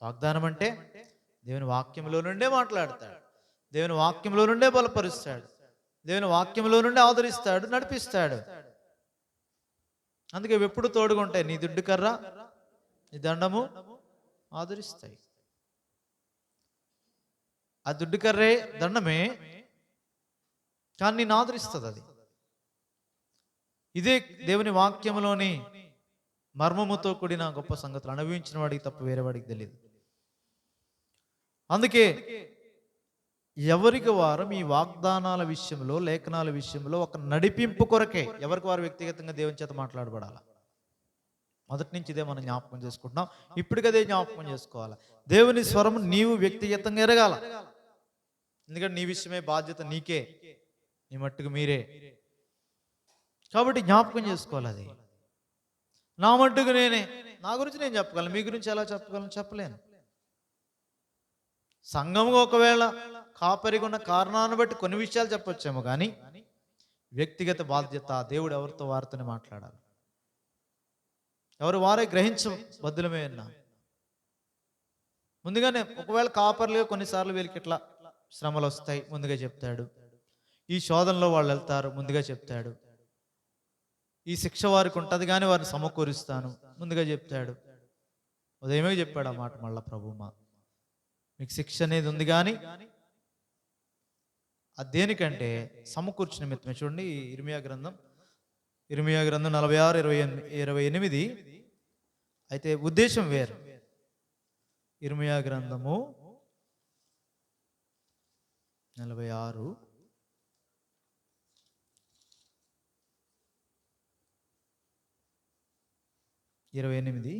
వాగ్దానం అంటే దేవుని వాక్యంలో నుండే మాట్లాడతాడు, దేవుని వాక్యంలో నుండే బలపరుస్తాడు, దేవుని వాక్యంలో నుండే ఆదరిస్తాడు, నడిపిస్తాడు. అందుకే ఎప్పుడు తోడుగా ఉంటాయి. నీ దుడ్డు కర్ర, నీ దండము ఆదరిస్తాయి. ఆ దుడ్డు కర్రే, దండమే, కానీ నేను ఆదరిస్తుంది. అది ఇదే దేవుని వాక్యంలోని మర్మముతో కూడిన గొప్ప సంగతులు. అనుభవించిన వాడికి తప్ప వేరే వాడికి తెలియదు. అందుకే ఎవరికి వారు ఈ వాగ్దానాల విషయంలో, లేఖనాల విషయంలో ఒక నడిపింపు కొరకే ఎవరికి వారు వ్యక్తిగతంగా దేవుని చేత మాట్లాడబడాలి. మొదటి నుంచి ఇదే మనం జ్ఞాపకం చేసుకుంటున్నాం. ఇప్పటికదే జ్ఞాపకం చేసుకోవాలి. దేవుని స్వరం నీవు వ్యక్తిగతంగా ఎరగాల. ఎందుకంటే నీ విషయమే బాధ్యత నీకే, నీ మట్టుకు మీరే. కాబట్టి జ్ఞాపకం చేసుకోవాలి. అది నా మట్టుకు నేనే, నా గురించి నేను చెప్పగలను, మీ గురించి ఎలా చెప్పగలను? చెప్పలేను. సంఘంగా ఒకవేళ కాపరిగా ఉన్న కారణాన్ని బట్టి కొన్ని విషయాలు చెప్పొచ్చేమో, కానీ వ్యక్తిగత బాధ్యత దేవుడు ఎవరితో వారితోనే మాట్లాడాలి. ఎవరు వారే గ్రహించబద్దులమే ఉన్నా. ముందుగానే ఒకవేళ కాపర్లుగా కొన్నిసార్లు వీళ్ళకి ఇట్లా శ్రమలు వస్తాయి, ముందుగా చెప్తాడు. ఈ శోధనలో వాళ్ళు వెళ్తారు, ముందుగా చెప్తాడు. ఈ శిక్ష వారికి ఉంటుంది కానీ వారిని సమకూరుస్తాను, ముందుగా చెప్తాడు. ఉదయమే చెప్పాడు ఆ మాట మళ్ళా ప్రభు, మీకు శిక్ష అనేది ఉంది కానీ అది దేనికంటే సమకూర్చు నిమిత్తమే. చూడండి ఇర్మియా గ్రంథం 46:26-28. అయితే ఉద్దేశం వేరు. ఇర్మియా గ్రంథము 46:28.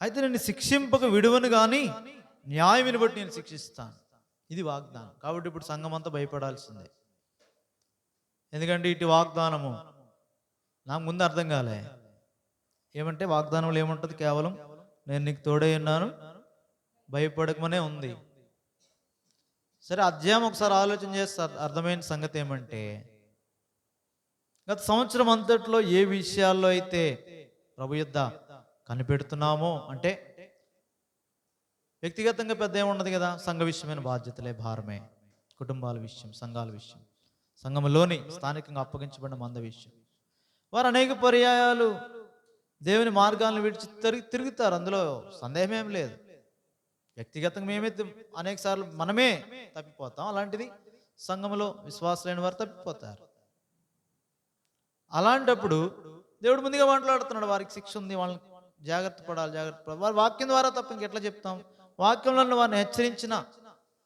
అయితే నేను శిక్షింపక విడువను కానీ న్యాయముని బట్టి నేను శిక్షిస్తాను. ఇది వాగ్దానం. కాబట్టి ఇప్పుడు సంఘం అంతా భయపడాల్సిందే. ఎందుకంటే ఇటు వాగ్దానము నాకు ముందు అర్థం కాలే. ఏమంటే వాగ్దానంలో ఏముంటుంది? కేవలం నేను నీకు తోడై ఉన్నాను, భయపడకమనే ఉంది. సరే, అధ్యాయం ఒకసారి ఆలోచన చేస్తే అర్థమైన సంగతి ఏమంటే, గత సంవత్సరం అంతట్లో ఏ విషయాల్లో అయితే ప్రభు యుద్ధ కనిపెడుతున్నామో, అంటే వ్యక్తిగతంగా పెద్ద ఏముండదు కదా, సంఘ విషయమైన బాధ్యతలే భారమే, కుటుంబాల విషయం, సంఘాల విషయం, సంఘములోని స్థానికంగా అప్పగించబడిన మంద విషయం. వారు అనేక పర్యాయాలు దేవుని మార్గాలను విడిచి తిరుగుతారు, అందులో సందేహమేం లేదు. వ్యక్తిగతంగా మేమైతే అనేక సార్లు మనమే తప్పిపోతాం, అలాంటిది సంఘములో విశ్వాసులైన వారు తప్పిపోతారు. అలాంటప్పుడు దేవుడు ముందుగా మాట్లాడుతున్నాడు, వారికి శిక్ష ఉంది, వాళ్ళని జాగ్రత్త పడాలి. వారి వాక్యం ద్వారా తప్ప ఇంకెట్లా చెప్తాం? వాక్యంలో వారిని హెచ్చరించిన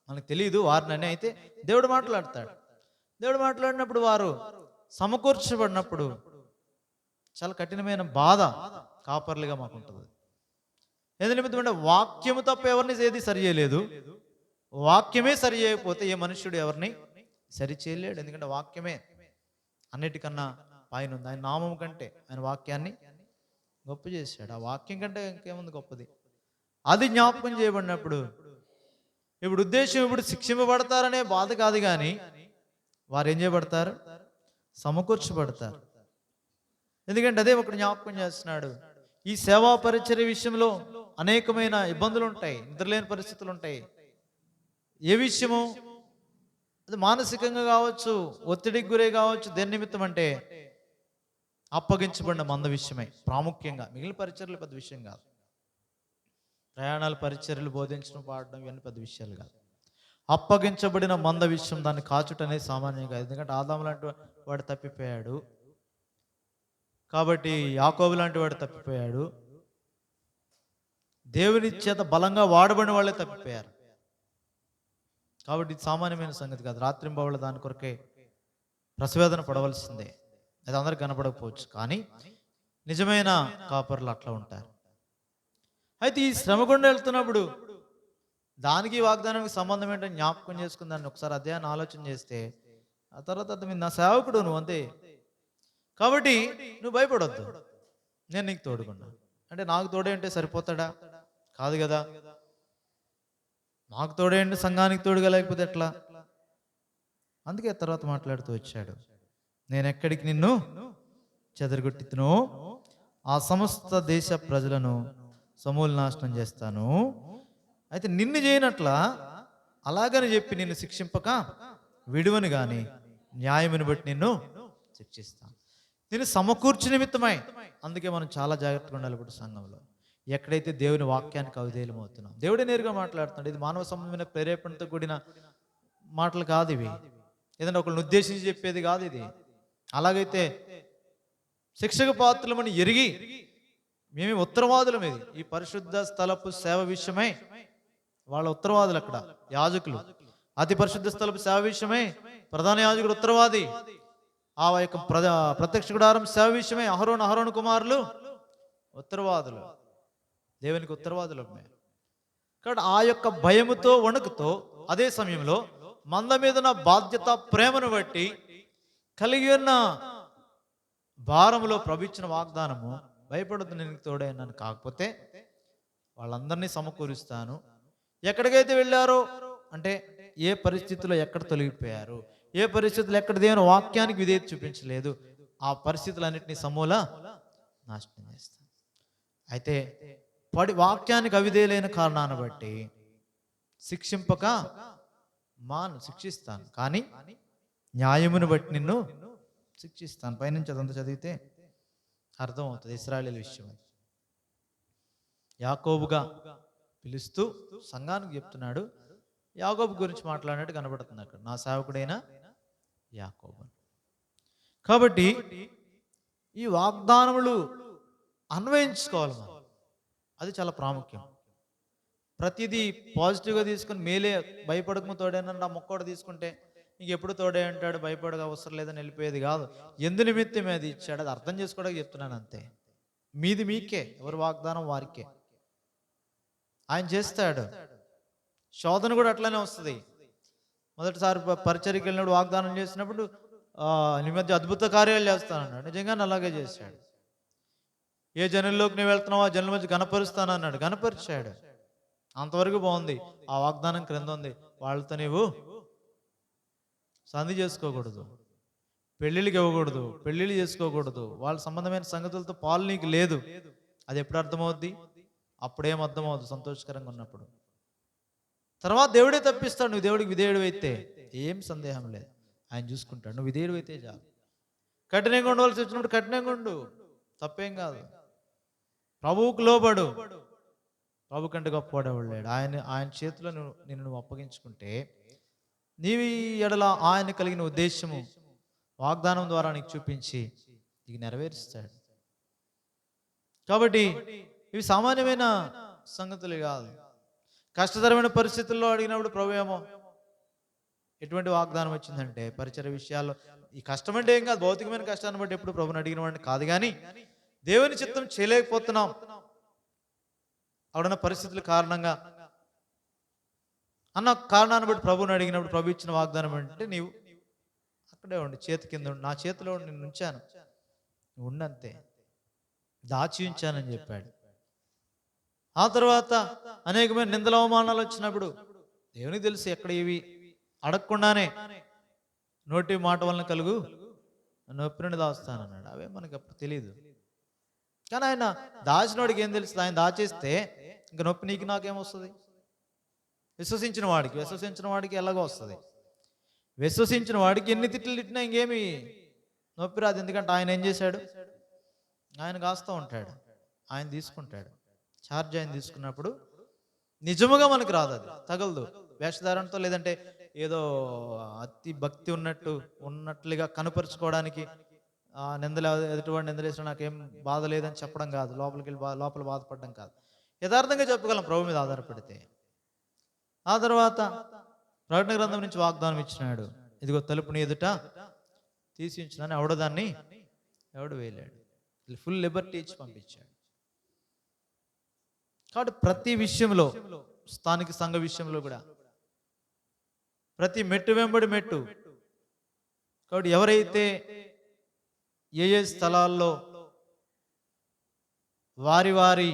మనకు తెలియదు వారిని, అయితే దేవుడు మాట్లాడతాడు. దేవుడు మాట్లాడినప్పుడు వారు సమకూర్చబడినప్పుడు చాలా కఠినమైన బాధ కాపర్లుగా మాకు ఉంటుంది. ఎందు నిమిత్తమంటే వాక్యము తప్ప ఎవరిని ఏది సరి చేయలేదు. వాక్యమే సరి చేయకపోతే ఏ మనుష్యుడు ఎవరిని సరి చేయలేడు. ఎందుకంటే వాక్యమే అన్నిటికన్నా పైన ఉంది. ఆయన నామం కంటే ఆయన వాక్యాన్ని గొప్ప చేశాడు. ఆ వాక్యం కంటే ఇంకేముంది గొప్పది? అది జ్ఞాపకం చేయబడినప్పుడు ఇప్పుడు ఉద్దేశం ఇప్పుడు శిక్షింపబడతారనే బాధ కాదు, కానీ వారు ఏం చేయబడతారు? సమకూర్చబడతారు. ఎందుకంటే అదే ఒకటి జ్ఞాపకం చేస్తున్నాడు. ఈ సేవా పరిచర్య విషయంలో అనేకమైన ఇబ్బందులు ఉంటాయి, నిద్రలేని పరిస్థితులు ఉంటాయి. ఏ విషయము? అది మానసికంగా కావచ్చు, ఒత్తిడికి గురే కావచ్చు. దేని నిమిత్తం అంటే అప్పగించబడిన మంద విషయమై ప్రాముఖ్యంగా. మిగిలిన పరిచర్యలు పెద్ద విషయం కాదు. ప్రయాణాలు, పరిచర్యలు, బోధించడం, పాడడం ఇవన్నీ పెద్ద విషయాలు కాదు. అప్పగించబడిన మంద విషయం, దాన్ని కాచుట అనేది సామాన్యంగా. ఎందుకంటే ఆదాము లాంటి వాడు తప్పిపోయాడు, కాబట్టి యాకోబు లాంటి వాడు తప్పిపోయాడు, దేవుని చేత బలంగా వాడబడిన వాళ్ళే తప్పిపోయారు. కాబట్టి ఇది సామాన్యమైన సంగతి కాదు. రాత్రింబవళ్ళు దాని కొరకే ప్రసవేదన పడవలసిందే. అది అందరికి కనపడకపోవచ్చు, కానీ నిజమైన కాపర్లు అట్లా ఉంటారు. అయితే ఈ శ్రమ గుండా వెళ్తున్నప్పుడు దానికి వాగ్దానానికి సంబంధం ఏంటని జ్ఞాపకం చేసుకుని దాన్ని ఒకసారి అధ్యాయాన్ని ఆలోచన చేస్తే, ఆ తర్వాత నా సేవకుడు నువ్వు, అంతే. కాబట్టి నువ్వు భయపడొద్దు, నేను నీకు తోడుకున్నా. అంటే నాకు తోడే అంటే సరిపోతాడా? కాదు కదా. నాకు తోడే అంటే సంఘానికి తోడుగా లేకపోతే ఎట్లా? అందుకే తర్వాత మాట్లాడుతూ వచ్చాడు, నేను ఎక్కడికి నిన్ను చెదరగొట్టితునో ఆ సమస్త దేశ ప్రజలను సమూల నాశనం చేస్తాను. అయితే నిన్ను చేయనట్లా అలాగని చెప్పి నిన్ను శిక్షింపక విడువని గాని న్యాయముని బట్టి నిన్ను శిక్షిస్తాను. నేను సమకూర్చు నిమిత్తమై. అందుకే మనం చాలా జాగ్రత్తగా ఉండాలి. ఇప్పుడు సంఘంలో ఎక్కడైతే దేవుని వాక్యానికి అవిధేయులం అవుతున్నాం, దేవుడే నేరుగా మాట్లాడుతున్నాడు. ఇది మానవ సంబంధమైన ప్రేరేపణతో కూడిన మాటలు కాదు ఇవి, ఏదైనా ఒకరిని ఉద్దేశించి చెప్పేది కాదు ఇది. అలాగైతే శిక్షక పాత్రలమని ఎరిగి మేమే ఉత్తరవాదులం. ఇది ఈ పరిశుద్ధ స్థలపు సేవ విషయమై వాళ్ళ ఉత్తరవాదులు, అక్కడ యాజకులు. అతి పరిశుద్ధ స్థలపు సేవ విషయమై ప్రధాన యాజకుడు ఉత్తరవాది. ఆ యొక్క ప్రత్యక్ష గుడారం సేవ విషయమై అహరోను కుమారులు ఉత్తరవాదులు, దేవునికి ఉత్తరవాదులు. కాబట్టి ఆ యొక్క భయముతో, వణుకుతో, అదే సమయంలో మంద మీద ఉన్న బాధ్యత, ప్రేమను బట్టి కలిగి ఉన్న భారములో ప్రభు వాగ్దానము, భయపడద్దు నేను తోడైనాను, కాకపోతే వాళ్ళందరినీ సమకూరుస్తాను. ఎక్కడికైతే వెళ్ళారో అంటే ఏ పరిస్థితుల్లో ఎక్కడ తొలగిపోయారు, ఏ పరిస్థితులు ఎక్కడ దేవుని వాక్యానికి విధేయత చూపించలేదు, ఆ పరిస్థితులన్నింటినీ సమూల నాశనం చేస్తాను. అయితే వాక్యానికి అవిధేయులైన కారణాన్ని బట్టి శిక్షింపక శిక్షిస్తాను, కానీ న్యాయమును బట్టి నిన్ను శిక్షిస్తాను. పైనుంచి అదంతా చదివితే అర్థమవుతుంది ఇశ్రాయేలీయుల విషయం. యాకోబుగా పిలుస్తూ సంఘానికి చెప్తున్నాడు. యాకోబు గురించి మాట్లాడినట్టు కనబడుతుంది అక్కడ, నా సేవకుడైన యాకోబు. కాబట్టి ఈ వాగ్దానములు అన్వయించుకోవాలి మనం, అది చాలా ప్రాముఖ్యం. ప్రతిదీ పాజిటివ్గా తీసుకుని మేలే, భయపడకము తోడేనని నా మొక్కడు తీసుకుంటే నీకు ఎప్పుడు తోడే అంటాడు, భయపడగా అవసరం లేదని వెళ్ళిపోయేది కాదు. ఎందు నిమిత్తం అది ఇచ్చాడు, అది అర్థం చేసుకోవడానికి చెప్తున్నాను అంతే. మీది మీకే, ఎవరి వాగ్దానం వారికే. ఆయన చేస్తాడు. శోధన కూడా అట్లనే వస్తుంది. మొదటిసారి పరిచర్యకి వెళ్ళినప్పుడు వాగ్దానం చేసినప్పుడు నీ మధ్య అద్భుత కార్యాలు చేస్తానన్నాడు. నిజంగానే అలాగే చేశాడు. ఏ జనంలోకి నువ్వు వెళ్తున్నావు ఆ జనుల మధ్య గణపరుస్తానన్నాడు, గణపరిచాడు. అంతవరకు బాగుంది. ఆ వాగ్దానం క్రింద ఉంది, వాళ్ళతో నీవు సంధి చేసుకోకూడదు, పెళ్ళిళ్ళకి ఇవ్వకూడదు, పెళ్ళిళ్ళు చేసుకోకూడదు, వాళ్ళ సంబంధమైన సంగతులతో పాలు నీకు లేదు. అది ఎప్పుడు అర్థమవుద్ది? అప్పుడేం అర్థమవుద్ది? సంతోషకరంగా ఉన్నప్పుడు. తర్వాత దేవుడే తప్పిస్తాడు, నువ్వు దేవుడికి విధేయుడు అయితే, ఏం సందేహం లేదు. ఆయన చూసుకుంటాడు. నువ్వు విధేయుడు అయితే చాలు. కఠినంగా ఉండవలసి వచ్చినప్పుడు కఠినంగా ఉండు, తప్పేం కాదు. ప్రభువుకు లోబడు. ప్రభు కంటే గొప్పవాడెవడు లేడు. ఆయన చేతిలో నిన్ను అప్పగించుకుంటే నీవి ఎడల ఆయన కలిగిన ఉద్దేశము వాగ్దానం ద్వారా నీకు చూపించి నీకు నెరవేరుస్తాడు. కాబట్టి ఇవి సామాన్యమైన సంగతులు కాదు. కష్టతరమైన పరిస్థితుల్లో అడిగినప్పుడు ప్రభు ఏమో ఎటువంటి వాగ్దానం వచ్చిందంటే పరిచర్య విషయాల్లో ఈ కష్టం అంటే ఏం కాదు, భౌతికమైన కష్టాన్ని బట్టి ఎప్పుడు ప్రభుని అడిగిన వాడిని కాదు, కానీ దేవుని చిత్తం చేయలేకపోతున్నాం అక్కడున్న పరిస్థితుల కారణంగా అన్న కారణాన్ని బట్టి ప్రభుని అడిగినప్పుడు ప్రభు ఇచ్చిన వాగ్దానం ఏంటంటే నీవు అక్కడే ఉండి చేతి కింద ఉండి నా చేతిలో నేను ఉంచాను, నువ్వు ఉండంతే, దాచి ఉంచానని చెప్పాడు. ఆ తర్వాత అనేకమైన నిందల అవమానాలు వచ్చినప్పుడు దేవునికి తెలుసు ఎక్కడ ఇవి అడగకుండానే నోటి మాట వలన కలుగు నొప్పిని దాస్తానన్నాడు. అవే మనకి అప్పుడు తెలియదు. కానీ ఆయన దాచినోడికి ఏం తెలుస్తుంది? ఆయన దాచేస్తే ఇంకా నొప్పి నీకు నాకేమొస్తుంది? విశ్వసించిన వాడికి ఎలాగో వస్తుంది. విశ్వసించిన వాడికి ఎన్ని తిట్లు తిట్టినా ఇంకేమి నొప్పి రాదు. ఎందుకంటే ఆయన ఏం చేశాడు? ఆయన కాస్తూ ఉంటాడు, ఆయన తీసుకుంటాడు ఛార్జ్. ఆయన తీసుకున్నప్పుడు నిజముగా మనకు రాదు, అది తగలదు వేషధారణతో, లేదంటే ఏదో అతి భక్తి ఉన్నట్లుగా కనుపరుచుకోవడానికి నిందలు ఎదుటివాడు నిందలేసిన నాకేం బాధ లేదని చెప్పడం కాదు, లోపలికి వెళ్ళి లోపల బాధపడడం కాదు, యథార్థంగా చెప్పగలం ప్రభు మీద ఆధారపడితే. ఆ తర్వాత ప్రకటన గ్రంథం నుంచి వాగ్దానం ఇచ్చినాడు, ఇదిగో తలుపుని ఎదుట తీసి ఉంచినాను, ఎవడు వేయలేడు. ఫుల్ లిబర్టీ ఇచ్చి పంపించాడు. కాబట్టి ప్రతి విషయంలో, స్థానిక సంఘ విషయంలో కూడా ప్రతి మెట్టు వెంబడి మెట్టు. కాబట్టి ఎవరైతే ఏ స్థలాల్లో వారి వారి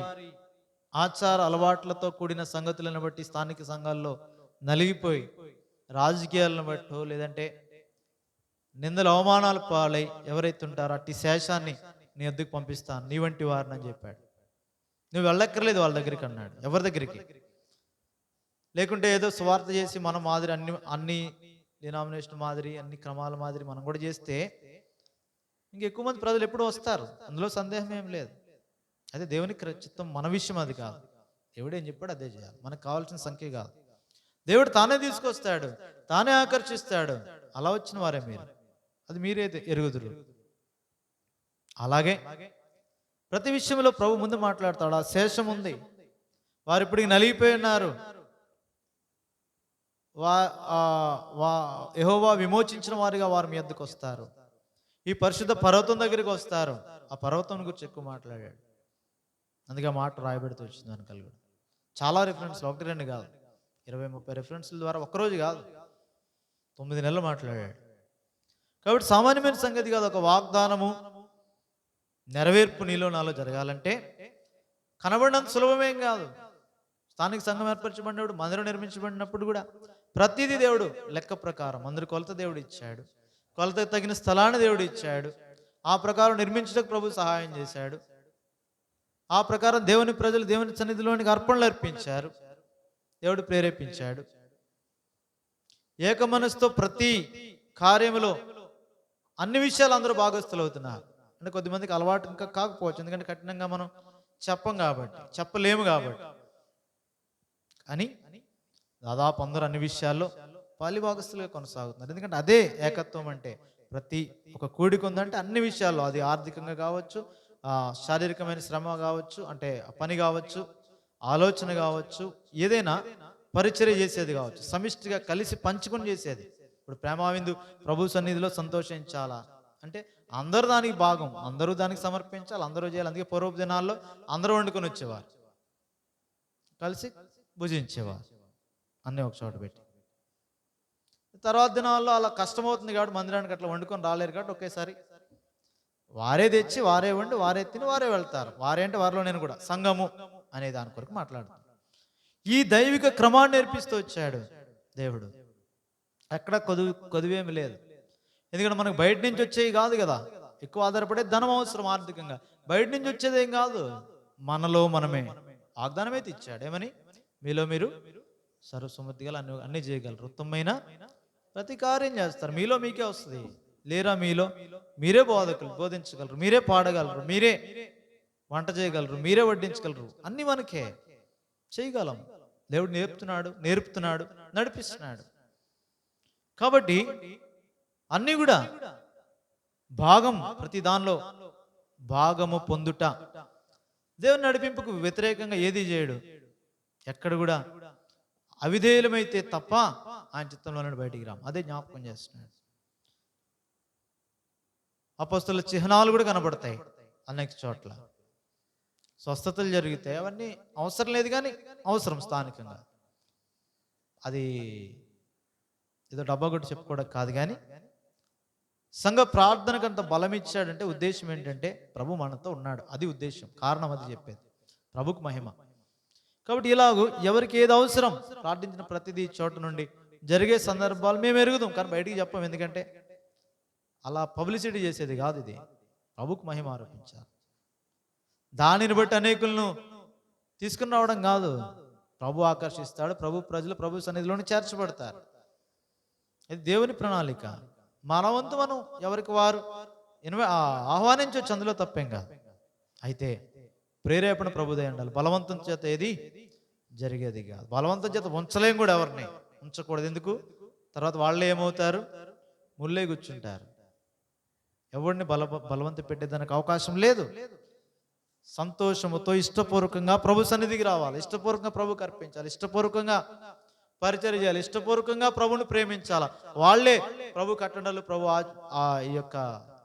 ఆచార అలవాట్లతో కూడిన సంగతులను బట్టి స్థానిక సంఘాల్లో నలిగిపోయి రాజకీయాలను బట్టో లేదంటే నిందల అవమానాలు పాలై ఎవరైతే ఉంటారో అట్టి శేషాన్ని నీ వద్దకు పంపిస్తాను, నీ వంటి వారిని అని చెప్పాడు. నువ్వు వెళ్ళక్కర్లేదు వాళ్ళ దగ్గరికి అన్నాడు. ఎవరి దగ్గరికి? లేకుంటే ఏదో స్వార్థ చేసి మన మాదిరి అన్ని డినామినేషన్ మాదిరి అన్ని క్రమాల మాదిరి మనం కూడా చేస్తే ఇంకెక్కువ మంది ప్రజలు ఎప్పుడు వస్తారు, అందులో సందేహం ఏం లేదు. అదే దేవునికి చిత్తం, మన విషయం అది కాదు. దేవుడు ఏం చెప్పాడు అదే చేయాలి, మనకు కావాల్సిన సంఖ్య కాదు. దేవుడు తానే తీసుకొస్తాడు, తానే ఆకర్షిస్తాడు. అలా వచ్చిన వారే మీరు, అది మీరే ఎరుగుదురు. అలాగే ప్రతి విషయంలో ప్రభు ముందు మాట్లాడతాడు. ఆ శేషం ఉంది, వారు ఇప్పటికి నలిగిపోయి ఉన్నారు, యెహోవా విమోచించిన వారిగా వారు మీ వద్దకు వస్తారు, ఈ పరిశుద్ధ పర్వతం దగ్గరికి వస్తారు. ఆ పర్వతం గురించి ఎక్కువ మాట్లాడాడు, అందుకే ఆ మాట రాయబెడుతూ వచ్చింది దాని కలిగి. చాలా రిఫరెన్స్లు, 1-2 కాదు, 20-30 రిఫరెన్స్ల ద్వారా ఒక్కరోజు కాదు 9 నెలలు మాట్లాడాడు. కాబట్టి సామాన్యమైన సంగతి కాదు. ఒక వాగ్దానము నెరవేర్పు నీలో నాలో జరగాలంటే కనబడినంత సులభమేం కాదు. స్థానిక సంఘం ఏర్పరచబడినప్పుడు, మందిరం నిర్మించబడినప్పుడు కూడా ప్రతిదీ దేవుడు లెక్క ప్రకారం, మందిర కొలత దేవుడు ఇచ్చాడు, కొలతకు తగిన స్థలాన్ని దేవుడు ఇచ్చాడు, ఆ ప్రకారం నిర్మించడానికి ప్రభు సహాయం చేశాడు. ఆ ప్రకారం దేవుని ప్రజలు దేవుని సన్నిధిలోనికి అర్పణలు అర్పించారు, దేవుడు ప్రేరేపించాడు. ఏక మనసుతో ప్రతి కార్యములో అన్ని విషయాలు అందరూ భాగస్థులు అవుతున్నారు. అంటే కొద్దిమందికి అలవాటు ఇంకా కాకపోవచ్చు, ఎందుకంటే కఠినంగా మనం చెప్పలేము కాబట్టి. కానీ దాదాపు అందరూ అన్ని విషయాల్లో పాలిభాగస్తులుగా కొనసాగుతున్నారు. ఎందుకంటే అదే ఏకత్వం అంటే. ప్రతి ఒక కూడిక ఉందంటే అన్ని విషయాల్లో, అది ఆర్థికంగా కావచ్చు, శారీరకమైన శ్రమ కావచ్చు, అంటే పని కావచ్చు, ఆలోచన కావచ్చు, ఏదైనా పరిచర్య చేసేది కావచ్చు, సమిష్టిగా కలిసి పంచుకొని చేసేది. ఇప్పుడు ప్రేమావిందు ప్రభు సన్నిధిలో సంతోషించాలా అంటే అందరూ దానికి భాగం, అందరూ దానికి సమర్పించాలి, అందరూ చేయాలి. అందుకే పూర్వపు దినాల్లో అందరూ వండుకొని వచ్చేవారు, కలిసి భుజించేవారు, అన్నీ ఒక చోట పెట్టి. తర్వాత దినాల్లో అలా కష్టమవుతుంది కాబట్టి మందిరానికి అట్లా వండుకొని రాలేరు కాబట్టి ఒకేసారి వారే తెచ్చి, వారే వండి, వారే తిని, వారే వెళ్తారు. వారే అంటే వారిలో నేను కూడా సంఘము అనే దాని కొరకు మాట్లాడుతాను. ఈ దైవిక క్రమాన్ని నేర్పిస్తూ వచ్చాడు దేవుడు. ఎక్కడ కొదువేమి లేదు. ఎందుకంటే మనకు బయట నుంచి వచ్చేవి కాదు కదా, ఎక్కువ ఆధారపడే ధనం అవసరం ఆర్థికంగా. బయట నుంచి వచ్చేది ఏం కాదు, మనలో మనమే. వాగ్దానం అయితే ఇచ్చాడు, ఏమని? మీలో మీరు సర్వసమృద్ధిగా అన్ని చేయగలరు, ఉత్తమమైన ప్రతి కార్యం చేస్తారు. మీలో మీకే వస్తుంది. లేరా మీలో? మీరే బోధకులు, బోధించగలరు, మీరే పాడగలరు, మీరే వంట చేయగలరు, మీరే వడ్డించగలరు. అన్నీ మనకే చేయగలం. దేవుడు నేర్పుతున్నాడు, నడిపిస్తున్నాడు. కాబట్టి అన్నీ కూడా భాగం, ప్రతి దానిలో భాగము పొందుట. దేవుని నడిపింపుకు వ్యతిరేకంగా ఏది చేయడు. ఎక్కడ కూడా అవిధేయులమైతే తప్ప ఆయన చిత్తంలో నుండి బయటికి రాము. అదే జ్ఞాపకం చేస్తున్నాడు. అపొస్తలుల చిహ్నాలు కూడా కనబడతాయి అనేక చోట్ల. స్వస్థతలు జరుగుతాయి. అవన్నీ అవసరం లేదు, కానీ అవసరం స్థానికంగా. అది ఏదో డబ్బా కొట్టి చెప్పుకోవడం కాదు, కానీ సంఘ ప్రార్థనకు అంత బలం ఇచ్చాడంటే ఉద్దేశం ఏంటంటే ప్రభు మనతో ఉన్నాడు. అది ఉద్దేశం, కారణం అది చెప్పేది. ప్రభుకు మహిమ. కాబట్టి ఇలాగూ ఎవరికి ఏది అవసరం ప్రార్థించిన ప్రతిదీ చోట నుండి జరిగే సందర్భాలు మేము ఎరుగుదాం, కానీ బయటికి చెప్పం. ఎందుకంటే అలా పబ్లిసిటీ చేసేది కాదు ఇది. ప్రభుకు మహిమ ఆరోపించాలి. దానిని బట్టి అనేకులను తీసుకుని రావడం కాదు. ప్రభు ఆకర్షిస్తాడు. ప్రభు ప్రజలు ప్రభు సన్నిధిలోనే చేర్చబడతారు. ఇది దేవుని ప్రణాళిక. మన వంతు మనం ఎవరికి వారు ఆహ్వానించవచ్చు, అందులో తప్పేం కాదు. అయితే ప్రేరేపణ ప్రభుదే ఉండాలి. బలవంతం చేత ఏది జరిగేది కాదు. బలవంతం చేత ఉంచలేం కూడా, ఎవరిని ఉంచకూడదు. ఎందుకు? తర్వాత వాళ్ళే ఏమవుతారు? ముళ్ళే కూర్చుంటారు. ఎవరిని బలవంత పెట్టేదానికి అవకాశం లేదు. సంతోషముతో ఇష్టపూర్వకంగా ప్రభు సన్నిధికి రావాలి, ఇష్టపూర్వకంగా ప్రభుకి అర్పించాలి, ఇష్టపూర్వకంగా పరిచర్య చేయాలి, ఇష్టపూర్వకంగా ప్రభుని ప్రేమించాలి. వాళ్ళే ప్రభు కట్టడలు, ప్రభు ఈ యొక్క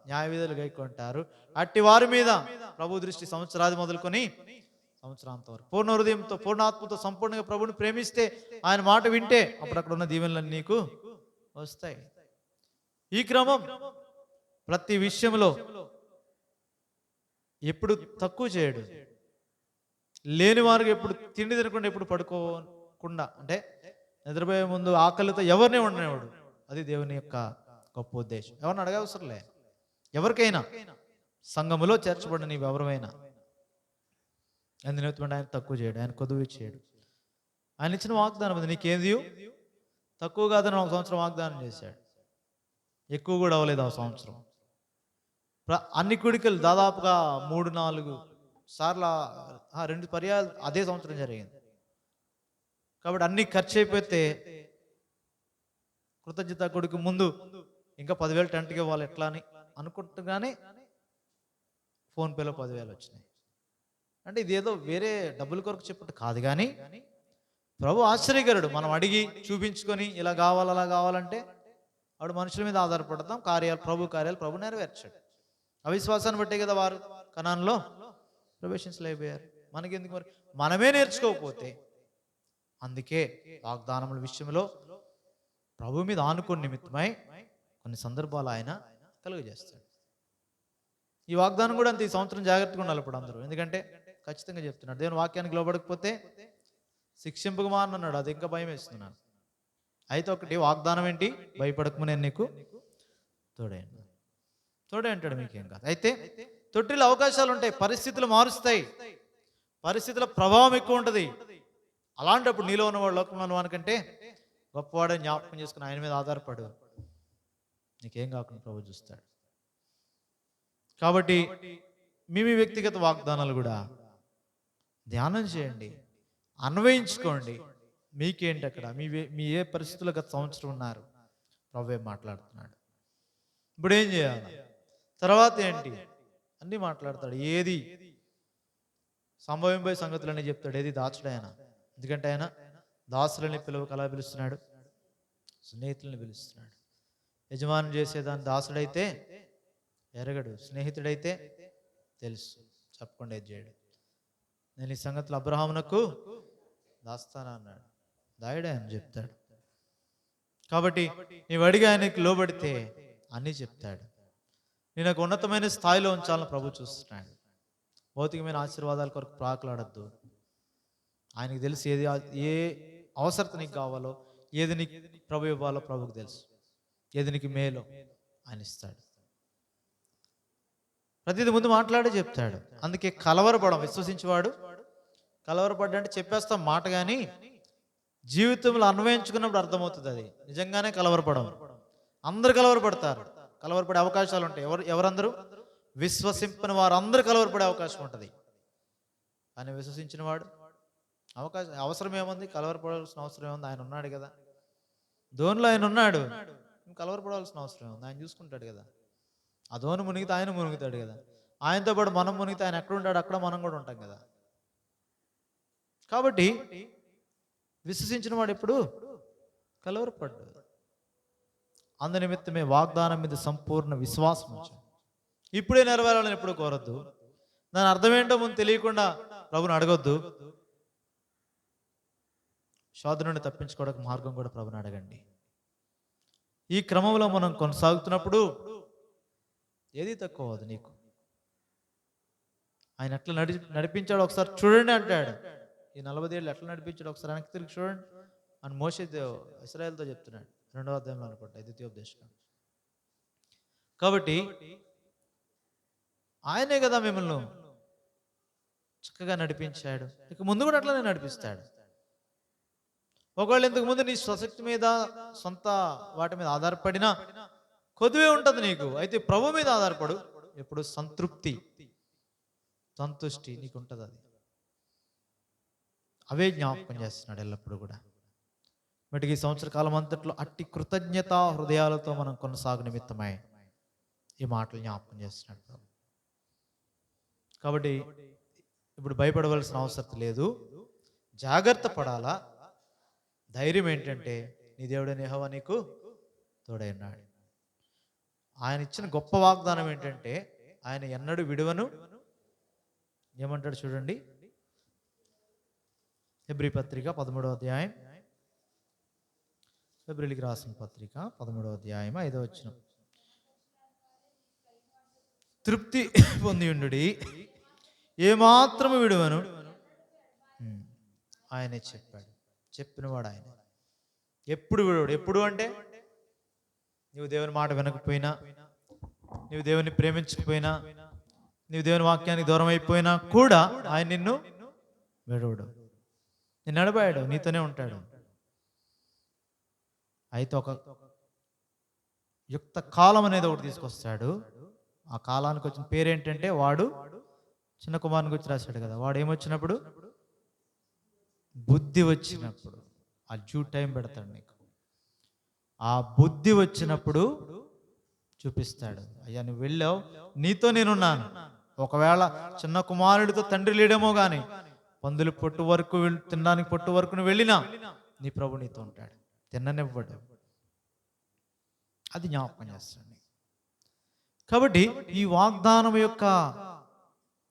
న్యాయ విధులు గైకొంటారు. అట్టి వారి మీద ప్రభు దృష్టి సంవత్సరాది మొదలుకొని సంవత్సరాంతం వరకు పూర్ణ హృదయంతో, పూర్ణాత్మతో సంపూర్ణంగా ప్రభుని ప్రేమిస్తే, ఆయన మాట వింటే అప్పుడు అక్కడ ఉన్న దీవెనలన్నీ నీకు వస్తాయి. ఈ క్రమం ప్రతి విషయంలో ఎప్పుడు తక్కువ చేయడు. లేని వారికి ఎప్పుడు తిండి తినకుండా, ఎప్పుడు పడుకోకుండా, అంటే నిద్రపోయే ముందు ఆకలితో ఎవరిని ఉండనివాడు. అది దేవుని యొక్క గొప్ప ఉద్దేశం. ఎవరిని అడగవసరంలే. ఎవరికైనా సంఘములో చేర్చబడిన నీవు ఎవరైనా అందునిమిత్తం ఆయన తక్కువ చేయడు, ఆయన కొదువు చేయడు. ఆయన ఇచ్చిన వాగ్దానం అది. నీకేంది తక్కువ కాదని ఒక సంవత్సరం వాగ్దానం చేశాడు. ఎక్కువ కూడా అవ్వలేదు ఆ సంవత్సరం. అన్ని కుడికలు దాదాపుగా 3-4 సార్లు, 2 పర్యాలు అదే సంవత్సరం జరిగింది. కాబట్టి అన్ని ఖర్చు అయిపోతే కృతజ్ఞత కొడుకు ముందు ఇంకా 10,000 టెంట్కి ఇవ్వాలి ఎట్లా అని అనుకుంటుగానే ఫోన్పేలో 10,000 వచ్చినాయి. అంటే ఇదేదో వేరే డబ్బుల కొరకు చెప్పట్టు కాదు, కానీ ప్రభు ఆశ్చర్యకరుడు. మనం అడిగి చూపించుకొని ఇలా కావాలి అలా కావాలంటే వాడు మనుషుల మీద ఆధారపడతాం. ప్రభు కార్యాలు ప్రభు నెరవేర్చాడు. అవిశ్వాసాన్ని బట్టే కదా వారు కనాన్లో ప్రవేశించలేకపోయారు. మనకెందుకు మరి? మనమే నేర్చుకోకపోతే. అందుకే వాగ్దానముల విషయంలో ప్రభు మీద ఆనుకుని నిమిత్తమై కొన్ని సందర్భాలు ఆయన కలుగజేస్తాడు. ఈ వాగ్దానం కూడా అంత ఈ సంవత్సరం జాగ్రత్తగా ఉండాలి ఇప్పుడు అందరూ. ఎందుకంటే ఖచ్చితంగా చెప్తున్నాడు, దేవుని వాక్యానికి లోబడకపోతే శిక్షింపకమా అన్నాడు. అది ఇంకా భయం వేస్తున్నాను. అయితే ఒకటి వాగ్దానం ఏంటి? భయపడకము, నేను నీకు తోడే అంటాడు. మీకేం కాదు. అయితే తొట్టిలో అవకాశాలు ఉంటాయి, పరిస్థితులు మారుస్తాయి, పరిస్థితుల ప్రభావం ఎక్కువ ఉంటుంది. అలాంటప్పుడు నీలో ఉన్నవాడు లోకంలో ఉన్నవానికంటే గొప్పవాడని జ్ఞాపకం చేసుకుని ఆయన మీద ఆధారపడు, నీకేం కాకుండా ప్రభు చూస్తాడు. కాబట్టి మీ వ్యక్తిగత వాగ్దానాలు కూడా ధ్యానం చేయండి, అన్వయించుకోండి. మీకేంటి అక్కడ మీ ఏ పరిస్థితుల్లో గత సంవత్సరం ఉన్నారు, ప్రభు ఏం మాట్లాడుతున్నాడు, ఇప్పుడు ఏం చేయాలి, తర్వాత ఏంటి అన్నీ మాట్లాడతాడు. ఏది సంభవింపే సంగతులన్నీ చెప్తాడు. ఏది దాచుడు ఆయన. ఎందుకంటే ఆయన దాసులని అలా పిలుస్తున్నాడు, స్నేహితులని పిలుస్తున్నాడు. యజమాని చేసేదాన్ని దాసుడైతే ఎరగడు, స్నేహితుడైతే తెలుసు, చెప్పకుండా ఏది చేయడు. నేను ఈ సంగతులు అబ్రహామునకు దాస్తానా అన్నాడు, దాయుడే అని చెప్తాడు. కాబట్టి నీవు అడిగి ఆయనకి లోబడితే అన్నీ చెప్తాడు. నేను ఒక ఉన్నతమైన స్థాయిలో ఉంచాలని ప్రభు చూస్తున్నాడు. భౌతికమైన ఆశీర్వాదాల కొరకు ప్రాకులాడద్దు. ఆయనకు తెలుసు ఏ అవసరత నీకు కావాలో, ఏది నీకు ప్రభు ఇవ్వాలో ప్రభుకు తెలుసు, ఏది నీకు మేలో ఆయన ఇస్తాడు. ప్రతిదీ ముందు మాట్లాడే చెప్తాడు. అందుకే కలవరపడం, విశ్వసించేవాడు కలవరపడ్డంటే చెప్పేస్తాం మాట, కానీ జీవితంలో అన్వయించుకున్నప్పుడు అర్థమవుతుంది అది నిజంగానే కలవరపడం. అందరు కలవరపడతారు, కలవరపడే అవకాశాలు ఉంటాయి. ఎవరందరూ విశ్వసింపని వారు అందరూ కలవరపడే అవకాశం ఉంటుంది. కానీ విశ్వసించిన వాడు అవసరం ఏముంది? కలవరపడాల్సిన అవసరం ఏముంది? ఆయన ఉన్నాడు కదా, ధోనిలో ఆయన ఉన్నాడు, కలవరపడాల్సిన అవసరం ఏముంది? ఆయన చూసుకుంటాడు కదా. ఆ ధోని మునిగితే ఆయన మునుగుతాడు కదా, ఆయనతో పాటు మనం మునిగితే ఆయన ఎక్కడ ఉంటాడు, అక్కడ మనం కూడా ఉంటాం కదా. కాబట్టి విశ్వసించిన వాడు ఎప్పుడు కలవరపడ్డాడు. అందునిమిత్తమే వాగ్దానం మీద సంపూర్ణ విశ్వాసం ఉంచాలి. ఇప్పుడే నెరవేరాలని ఎప్పుడు కోరద్దు. దాని అర్థం ఏంటో ముందు తెలియకుండా ప్రభుని అడగొద్దు. శోధన నుండి తప్పించుకోవడానికి మార్గం కూడా ప్రభుని అడగండి. ఈ క్రమంలో మనం కొనసాగుతున్నప్పుడు ఏది తక్కువ అవ్వదు నీకు. ఆయన ఎట్లా నడిపించాడు ఒకసారి చూడండి అంటాడు. ఈ 40 ఏళ్ళు ఎట్లా నడిపించాడు ఒకసారి వెనక్కి తిరిగి చూడండి అని మోషే ఇశ్రాయేలుతో చెప్తున్నాడు 2వ అధ్యాయంలో అనుకుంటా, ద్వితీయోపదేశం. కాబట్టి ఆయనే కదా మిమ్మల్ని చక్కగా నడిపించాడు, ఇక ముందు కూడా అట్లానే నడిపిస్తాడు. ఒకవేళ ఇంతకు ముందు నీ స్వశక్తి మీద సొంత వాటి మీద ఆధారపడినా కొద్దివే ఉంటుంది నీకు. అయితే ప్రభు మీద ఆధారపడు, ఎప్పుడు సంతుష్టి నీకు ఉంటుంది. అది అవే జ్ఞాపకం చేస్తున్నాడు ఎల్లప్పుడూ కూడా. మటుకు ఈ సంవత్సర కాలం అంతట్లో అట్టి కృతజ్ఞత హృదయాలతో మనం కొనసాగు నిమిత్తమై ఈ మాటలు జ్ఞాపకం చేస్తున్నాడు ప్రభు. కాబట్టి ఇప్పుడు భయపడవలసిన అవసరం లేదు, జాగ్రత్త పడాలా. ధైర్యం ఏంటంటే నీ దేవుడైన యెహోవా నీకు తోడై ఉన్నాడు. ఆయన ఇచ్చిన గొప్ప వాగ్దానం ఏంటంటే ఆయన ఎన్నడూ విడువను. ఏమంటాడు చూడండి, హెబ్రీ పత్రిక 13వ అధ్యాయం, హెబ్రీలికి రాసిన పత్రిక 13వ అధ్యాయం 5వ వచనం. తృప్తి పొంది ఉండుడి, ఏమాత్రము విడువను ఆయనే చెప్పాడు. చెప్పినవాడు ఆయన. ఎప్పుడు విడువడు. ఎప్పుడు అంటే నీవు దేవుని మాట వినకపోయినా, నీవు దేవుని ప్రేమించకపోయినా, నీవు దేవుని వాక్యానికి దూరం అయిపోయినా కూడా ఆయన నిన్ను విడవడు. నిన్ను నడబాడు, నీతోనే ఉంటాడు. అయితే ఒక యుక్త కాలం అనేది ఒకటి తీసుకొస్తాడు. ఆ కాలానికి వచ్చిన పేరేంటంటే వాడు చిన్న కుమారుని గురించి రాశాడు కదా, వాడు ఏమొచ్చినప్పుడు? బుద్ధి వచ్చినప్పుడు. ఆ డ్యూ టైం పెడతాడు నీకు. ఆ బుద్ధి వచ్చినప్పుడు చూపిస్తాడు, అయ్యా నువ్వు వెళ్ళావు, నీతో నేనున్నాను. ఒకవేళ చిన్న కుమారుడితో తండ్రి లేడేమో కానీ పందులు పొట్టు వరకు తినడానికి పొట్టు వరకు నువ్వు వెళ్ళినా నీ ప్రభు నీతో ఉంటాడు, తిన్ననివ్వడు. అది జ్ఞాపకం చేస్తాడు. కాబట్టి ఈ వాగ్దానం యొక్క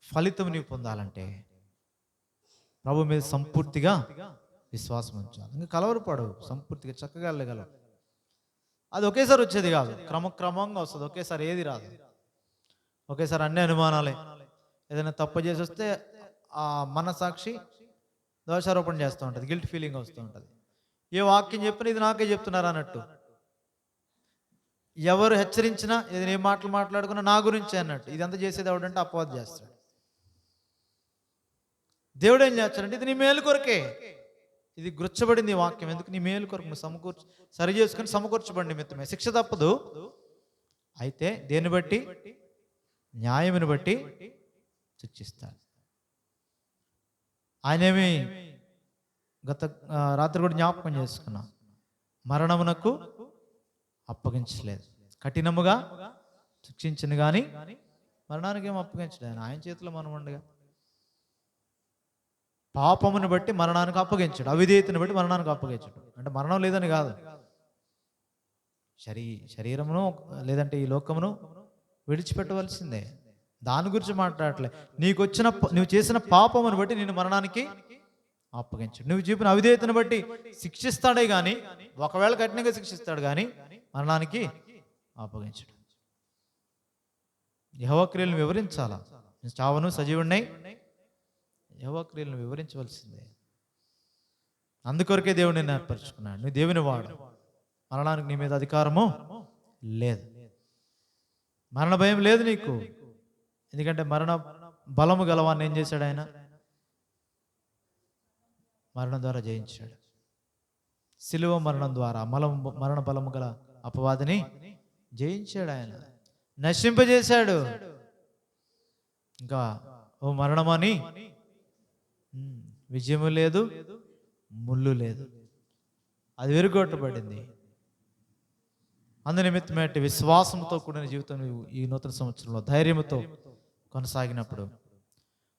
ఫలితం నీవు పొందాలంటే ప్రభు మీద సంపూర్తిగా విశ్వాసం ఉంచాలి. ఇంకా కలవరపడవు, సంపూర్తిగా చక్కగా వెళ్ళగలవు. అది ఒకేసారి వచ్చేది కాదు, క్రమక్రమంగా వస్తుంది. ఒకేసారి ఏది రాదు. ఒకేసారి అన్ని అనుమానాలే. ఏదైనా తప్పు చేసి వస్తే ఆ మనసాక్షి దోషారోపణ చేస్తూ ఉంటుంది, గిల్ట్ ఫీలింగ్ వస్తూ ఉంటుంది. ఏ వాక్యం చెప్పినా ఇది నాకే చెప్తున్నారు అన్నట్టు, ఎవరు హెచ్చరించినా ఏదైనా ఏ మాటలు మాట్లాడుకున్నా నా గురించి అన్నట్టు. ఇదంతా చేసేది ఎవడంటే అపవాది చేస్తాడు. దేవుడు ఏం చేస్తాడంటే ఇది నీ మేలు కొరకే, ఇది గుర్చబడింది వాక్యం ఎందుకు? నీ మేలు కొరకు నువ్వు సరి చేసుకుని సమకూర్చబడి నిమిత్తమే. శిక్ష తప్పదు, అయితే దేన్ని బట్టి? న్యాయముని బట్టి శిక్షిస్తాడు. ఆయనేమి గత రాత్రి కూడా జ్ఞాపకం చేసుకున్నాం, మరణమునకు అప్పగించలేదు, కఠినముగా శిక్షించింది కానీ మరణానికి ఏం అప్పగించలేదు. ఆయన చేతిలో మనం ఉండగా పాపమును బట్టి మరణానికి అప్పగించాడు, అవిధేయతను బట్టి మరణానికి అప్పగించాడు. అంటే మరణం లేదని కాదు, శరీరమును లేదంటే ఈ లోకమును విడిచిపెట్టవలసిందే. దాని గురించి మాట్లాడలే. నువ్వు చేసిన పాపమును బట్టి నిన్ను మరణానికి అప్పగించాడు. నువ్వు చూపిన అవిధేయతను బట్టి శిక్షిస్తాడే కానీ, ఒకవేళ కఠినంగా శిక్షిస్తాడు కానీ మరణానికి అప్పగించాడు. యెహోవా క్రియలను వివరించాలా? చావను సజీవుడినై యెహోవా క్రియలను వివరించవలసిందే. అందుకొరకే దేవుడు నిన్ను ఏర్పరచుకున్నాడు. నువ్వు దేవుని వాడు, మరణానికి నీ మీద అధికారము లేదు, మరణ భయం లేదు నీకు. ఎందుకంటే మరణ బలము గలవాన్ని ఏం చేశాడు? ఆయన మరణం ద్వారా జయించాడు. శిలువ మరణం ద్వారా మరణ బలము గల అపవాదిని జయించాడు. ఆయన నశింపజేశాడు. ఇంకా ఓ మరణమని విజయము లేదు, ముళ్ళు లేదు, అది విరుగొట్టబడింది. అందునిమిత్తమేటి విశ్వాసంతో కూడిన జీవితం ఈ నూతన సంవత్సరంలో ధైర్యంతో కొనసాగినప్పుడు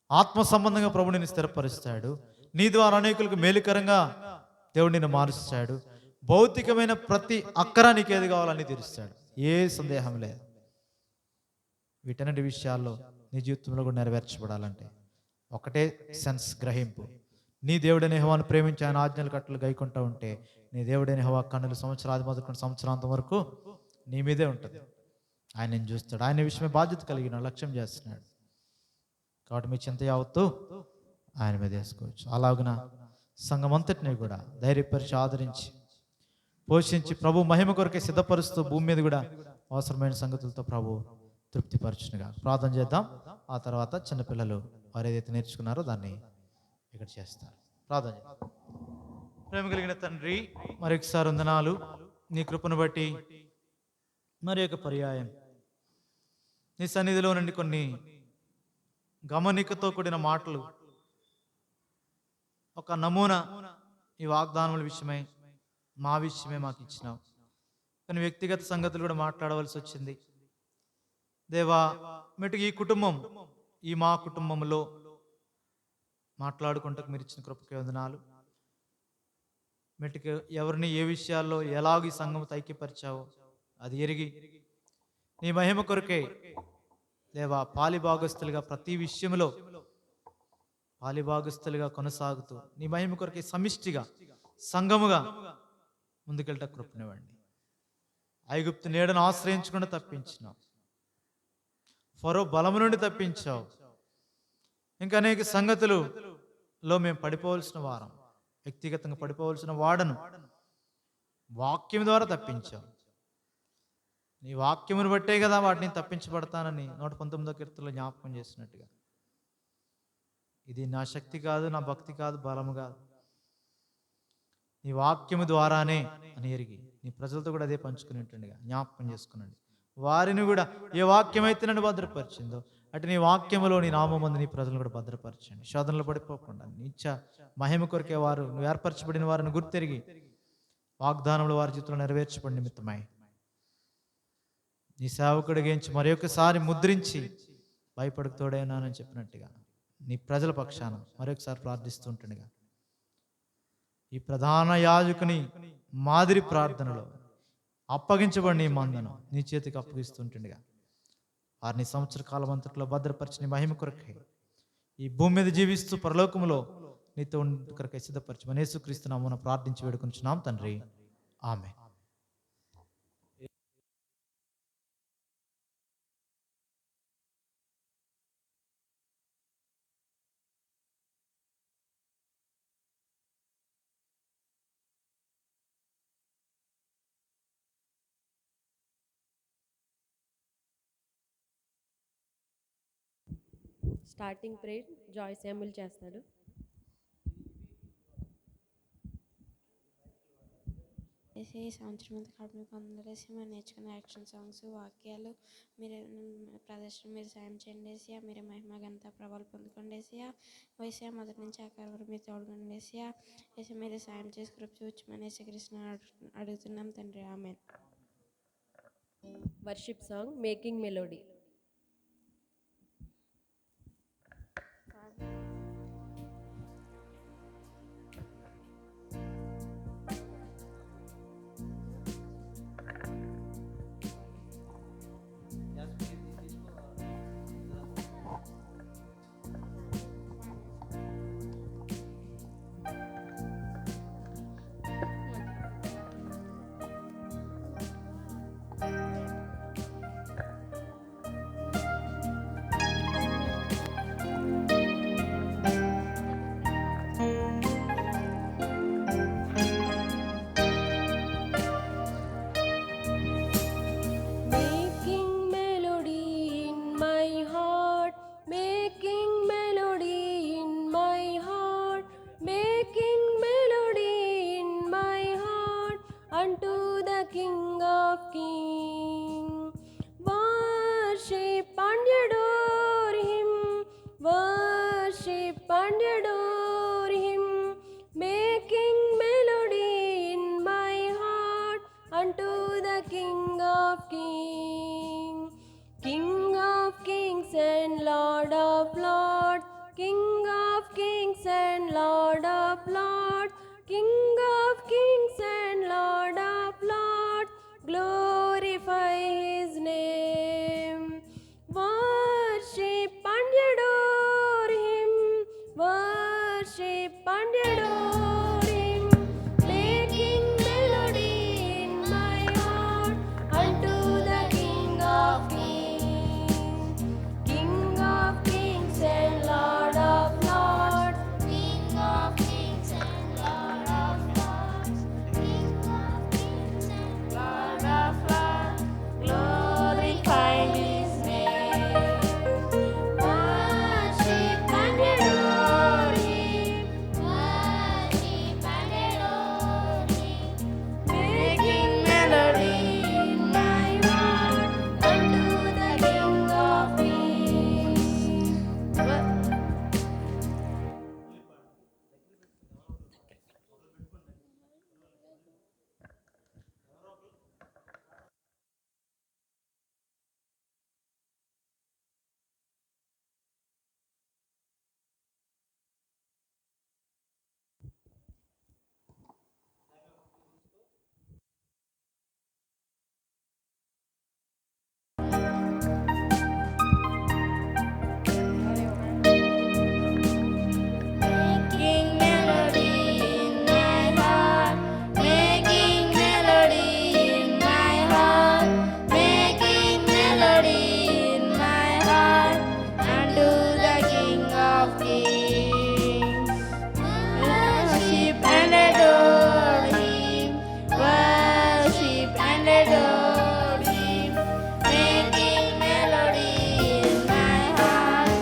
ఆత్మ సంబంధంగా ప్రభువు నిన్ను స్థిరపరుస్తాడు. నీ ద్వారా అనేకులకు మేలుకరంగా దేవుడు నిన్ను మారుస్తాడు. భౌతికమైన ప్రతి అక్కరానికి ఏది కావాలని తీరుస్తాడు. ఏ సందేహం లేదు. వీటన్నిటి విషయాల్లో నీ జీవితంలో కూడా నెరవేర్చబడాలంటే ఒకటే సెన్స్, గ్రహింపు. నీ దేవుడైన యెహోవాను ప్రేమించి ఆయన ఆజ్ఞలు కట్టలు గైకుంటూ ఉంటే నీ దేవుడైన యెహోవా కన్నులు సంవత్సరాది మొదలుకొని సంవత్సరాంతం వరకు నీ మీదే ఉంటుంది. ఆయన నేను చూస్తాడు. ఆయన విషయమే బాధ్యత కలిగిన లక్ష్యం చేస్తున్నాడు. కాబట్టి మీ చింత యావత్తు ఆయన మీద వేసుకోవచ్చు. అలాగున సంఘం అంతటిని కూడా ధైర్యపరిచి ఆదరించి పోషించి ప్రభు మహిమ కొరకే సిద్ధపరుస్తూ భూమి మీద కూడా అవసరమైన సంగతులతో ప్రభు తృప్తిపరచునుగా. ప్రార్థన చేద్దాం. ఆ తర్వాత చిన్నపిల్లలు వారు ఏదైతే నేర్చుకున్నారో దాన్ని ఇక్కడ చేస్తారు. ప్రార్థన చేద్దాం. ప్రేమ కలిగిన తండ్రి, మరొకసారి వందనాలు. నీ కృపను బట్టి మరి ఒక పర్యాయం నీ సన్నిధిలో నుండి కొన్ని గమనికతో కూడిన మాటలు, ఒక నమూనా ఈ వాగ్దానముల విషయమై మా విషయమే మాకు ఇచ్చినావు. కానీ వ్యక్తిగత సంగతులు కూడా మాట్లాడవలసి వచ్చింది. దేవా, మెట్టుకు ఈ కుటుంబం, ఈ మా కుటుంబంలో మాట్లాడుకుంటూ మీరు ఇచ్చిన కృపకి వందనాలు. మెట్టుకు ఎవరిని ఏ విషయాల్లో ఎలాగ ఈ సంఘం ఐక్యపరిచావో అది ఎరిగి నీ మహిమ కొరకే దేవా పాలిభాగస్తులుగా ప్రతి విషయంలో పాలిభాగస్తులుగా కొనసాగుతూ నీ మహిమ కొరకే సమిష్టిగా సంఘముగా ముందుకెళ్ళట కృపనివ్వండి. ఐగుప్తు నీడను ఆశ్రయించకుండా తప్పించినావు. ఫరో బలము నుండి తప్పించావు. ఇంకా అనేక సంగతులలో మేము పడిపోవలసిన వారం, వ్యక్తిగతంగా పడిపోవలసిన వాడను వాక్యం ద్వారా తప్పించావు. నీ వాక్యమును బట్టే కదా వాటిని తప్పించబడతానని 119వ కీర్తనలో జ్ఞాపకం చేసినట్టుగా, ఇది నా శక్తి కాదు, నా భక్తి కాదు, బలము కాదు, నీ వాక్యము ద్వారానే అని ఎరిగి నీ ప్రజలతో కూడా అదే పంచుకుని ఉంటుండగా జ్ఞాపకం చేసుకునండి. వారిని కూడా ఏ వాక్యం అయితే నన్ను భద్రపరిచిందో అటు నీ వాక్యములో నీ నామమందు నీ ప్రజలను కూడా భద్రపరచండి. శోధనలు పడిపోకుండా నిత్య మహిమ కొరికే వారు, నువ్వు ఏర్పరచబడిన వారిని గుర్తెరిగి వాగ్దానంలో వారి జీవితంలో నెరవేర్చబడి నిమిత్తమై నీ సేవకుడిగా ఎంచి మరి ఒకసారి ముద్రించి భయపడకు తోడైనానని చెప్పినట్టుగా నీ ప్రజల పక్షాన మరొకసారి ప్రార్థిస్తుంటుండగా ఈ ప్రధాన యాజకుని మాదిరి ప్రార్థనలో అప్పగించబడిన ఈ మందను నీ చేతికి అప్పగిస్తుంటుండగా వారిని సంవత్సర కాలం అంతట్లో భద్రపరిచిన మహిమ కొరకై ఈ భూమి మీద జీవిస్తూ పరలోకములో నీతో కొరకై సిద్ధపరచమని యేసుక్రీస్తు నామమున ప్రార్థించి వేడుకొంచున్నాం తండ్రి. ఆమేన్. స్టార్టింగ్ ప్రేయర్ జాయ్ శామ్యుల్ చేస్తాడు. ఈ సంవత్సరం అంతా కాదు మీకు అందరేసి మనం నేర్చుకున్న యాక్షన్ సాంగ్స్, వాక్యాలు మీరు ప్రదర్శన మీరు సాయం చేయండి ఏసియా. మీరే మహిమ ఘనత ప్రభావాలు పొందుకోండి ఏసియా. ఏసియా మొదటి నుంచి ఆఖరి వరకు మీరు తోడుకోండి ఏసియా. ఏసియా మీరే సాయం చేసి కృప చూపించమని యేసుక్రీస్తుని అడుగుతున్నాం తండ్రి. Amen. Worship song making melody. of lords, King of kings and Lord of lords, King of kings and Lord of lords, glorify his name. Worship and adore him, worship and adore him, making melody in my heart unto the King of kings, King of kings and Lord of lords, King of kings and Lord of lords, King of kings and Lord of lords, glorify his name. Worship and adore him, worship and adore him, making melody in my heart unto the King of kings. Making melody in my heart, making melody in my heart, making melody in my heart unto the King of kings. Worship and adore him, worship and adore him, making melody in my heart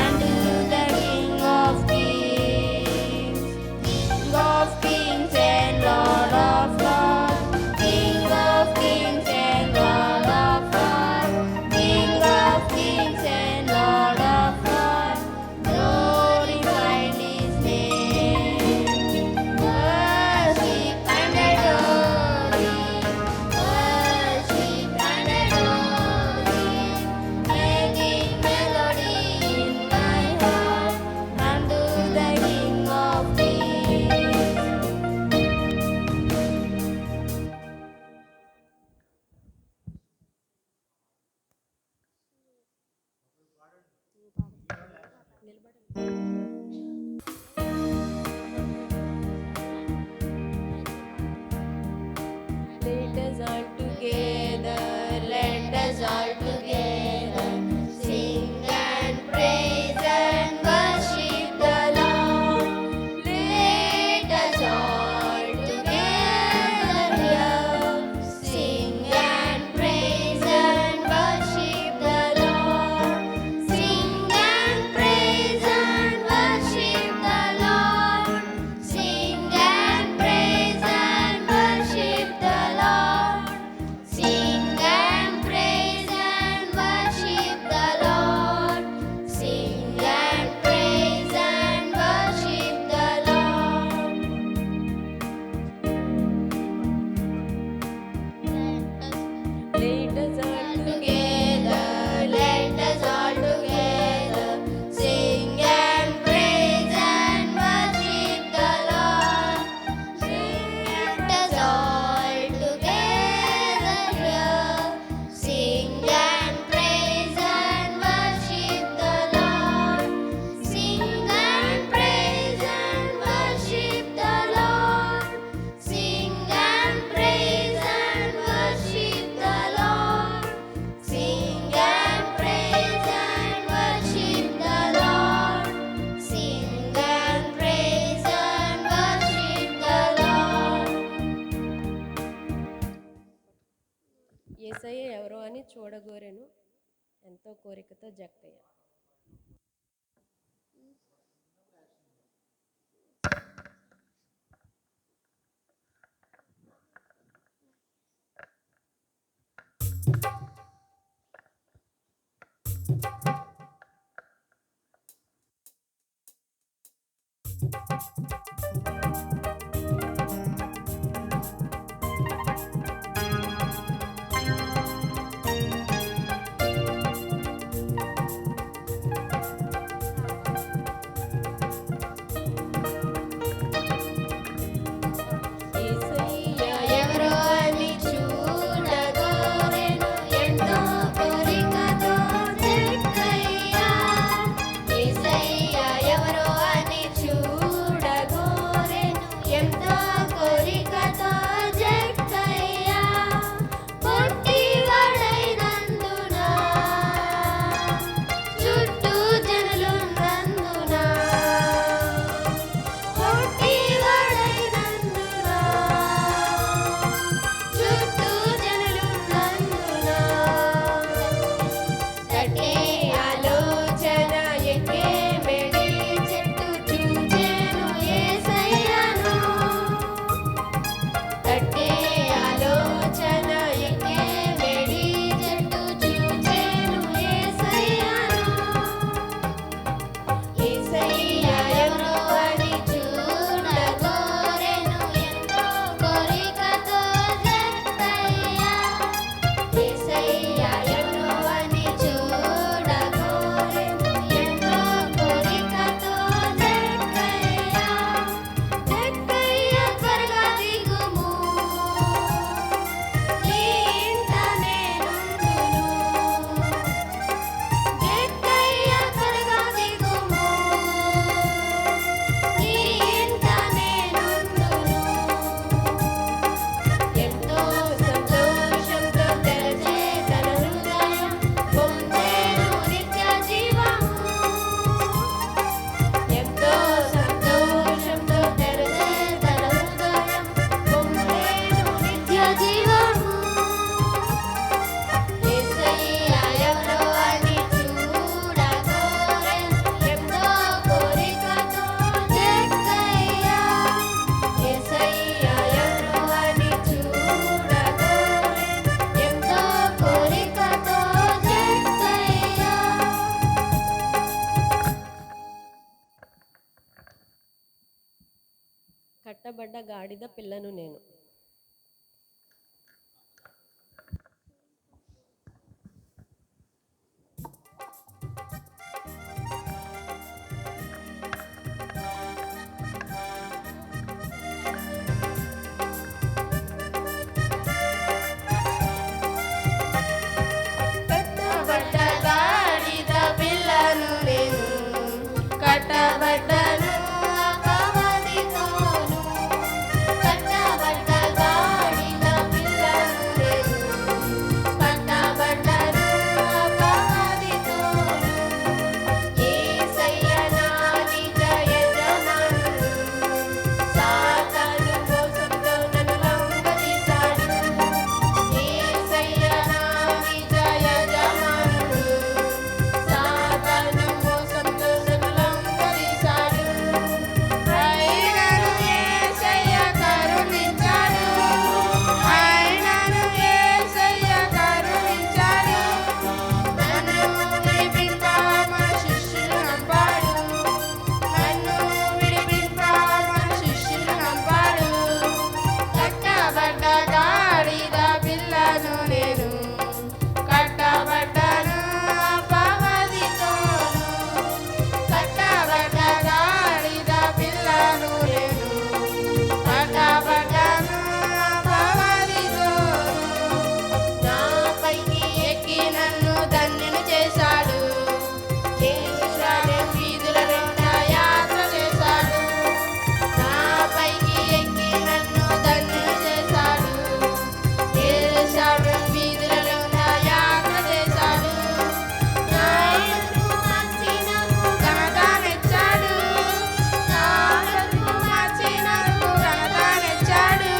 unto the King of kings, King of kings and Lord of lords, King of kings and Lord of lords, King of kings and Lord of lords, glorify his name. Worship and adore him, worship and adore him, making melody in my heart unto the King of kings. Let us all together, let us all together sing and praise and worship the Lord. Let us all together here sing and praise and worship the Lord. Sing and praise and worship the Lord. Sing and praise and worship the Lord. Sing and praise and worship the Lord. Sing and praise and worship the Lord. Let us all together, let us all together sing and praise and worship the Lord. Let us all together here sing and praise and worship the Lord. Sing and praise and worship the Lord. Sing and praise and worship the Lord. Sing and praise and worship the Lord. Sing and praise and worship the Lord. యేసయ్య ఎవరో అని చూడగోరెను ఎంతో కోరికతో జక్కయ్య. కట్టబడ్డ గాడిద పిల్లను నేను. కట్టబడ్డ గాడిద పిల్లను నేను, కట్టబడ్డను అపవాదితోను. కట్టబడ్డ గాడిద పిల్లను నేను, కట్టబడ్డను అపవాదితోను. యేసయ్య నా నిజ యజమానుడు, సాతాను మోసంతో నన్ను లొంగదీశాడు. యేసయ్య నా నిజ యజమానుడు, సాతాను మోసంతో నన్ను లొంగదీశాడు. ఆయనను యేసయ్య కరుణించాడు, ఆయనను యేసయ్య కరుణించాడు. నన్ను విడిపింప మన శిష్యులు నంపాడు, నన్ను విడిపింప మన శిష్యులు నంపాడు. కట్టబడ్డ గాడిద పిల్లను నేను, కట్టబడ్డను అపవాదితోను. కట్టబడ్డ గాడిద పిల్లను నేను, కట్టబడ్డను అపవాదితోను. నాపైకి ఎక్కి నన్ను ధన్యుని చేశాడు, యెరూషలేము వీధుల వెంట యాత్ర చేశాడు. నాపైకి ఎక్కి నన్ను ధన్యుని చేశాడు, యెరూషలేము వీధుల వెంట యాత్ర చేశాడు. నాయనకు మంచి నాకు ఘనతనిచ్చాడు, నాయనకు మంచి నాకు ఘనతనిచ్చాడు.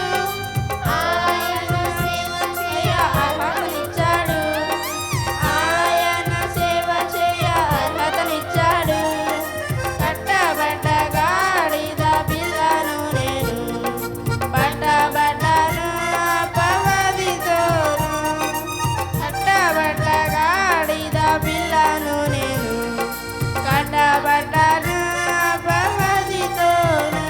ఆయన సేవ చేయ అర్హతనిచ్చాడు, ఆయన సేవ చేయ అర్హతనిచ్చాడు. కట్టబడ్డ గాడిద పిల్లను నేను, పట్టబడ్డను అపవాదితోను. కట్టబడ్డ గాడిద పిల్లను నేను, కట్టబడ్డను అపవాదితోను.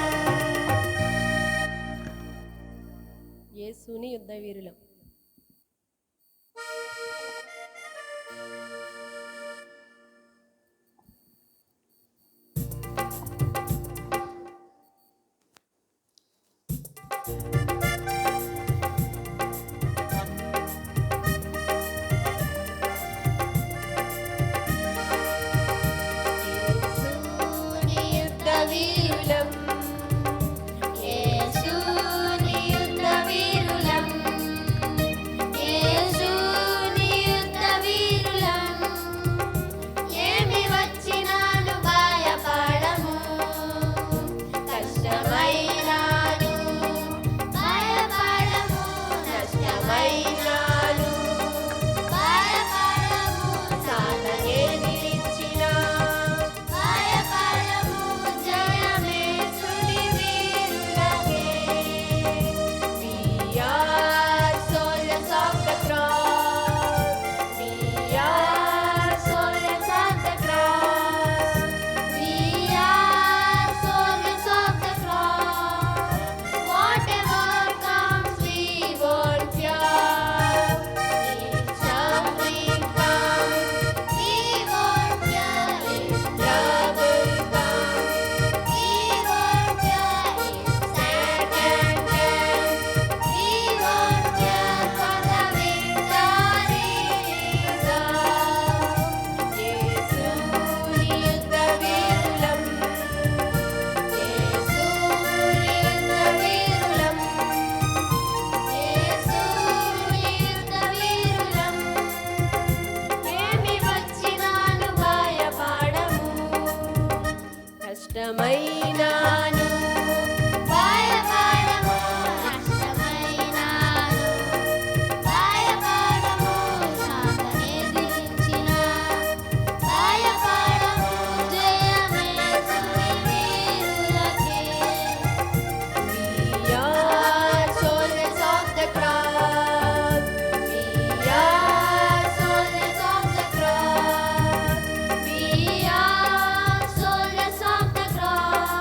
యేసుని యుద్ధ వీరులం. యేసుని యుద్ధ వీరులం, యేసుని యుద్ధ వీరులం, యేసుని యుద్ధ వీరులం. ఏమి వచ్చినాను భయపడము, కష్టమైనాను భయపడము, నష్టమైనాను భయపడము. సాతానే నిలిచినా భయపడము, జయమేసుని వీరులకే. We are soldiers of the cross, we are soldiers of the cross, we are soldiers of the cross. Whatever comes we won't fear, if something comes we won't fear, if trouble comes we won't fear, if Satan comes we won't fear, for the victory is ours. యేసుని యుద్ధ వీరులం, యేసుని యుద్ధ వీరులం, యేసుని యుద్ధ వీరులం. ఏమి వచ్చినాను భయపడము, కష్టమైనాను భయపడము, నష్టమైనాను భయపడము. సాతానే దించినా భయపడము, జయమేసుని వీరులకే. We are soldiers of the cross, we are soldiers of the cross, we are soldiers of the cross.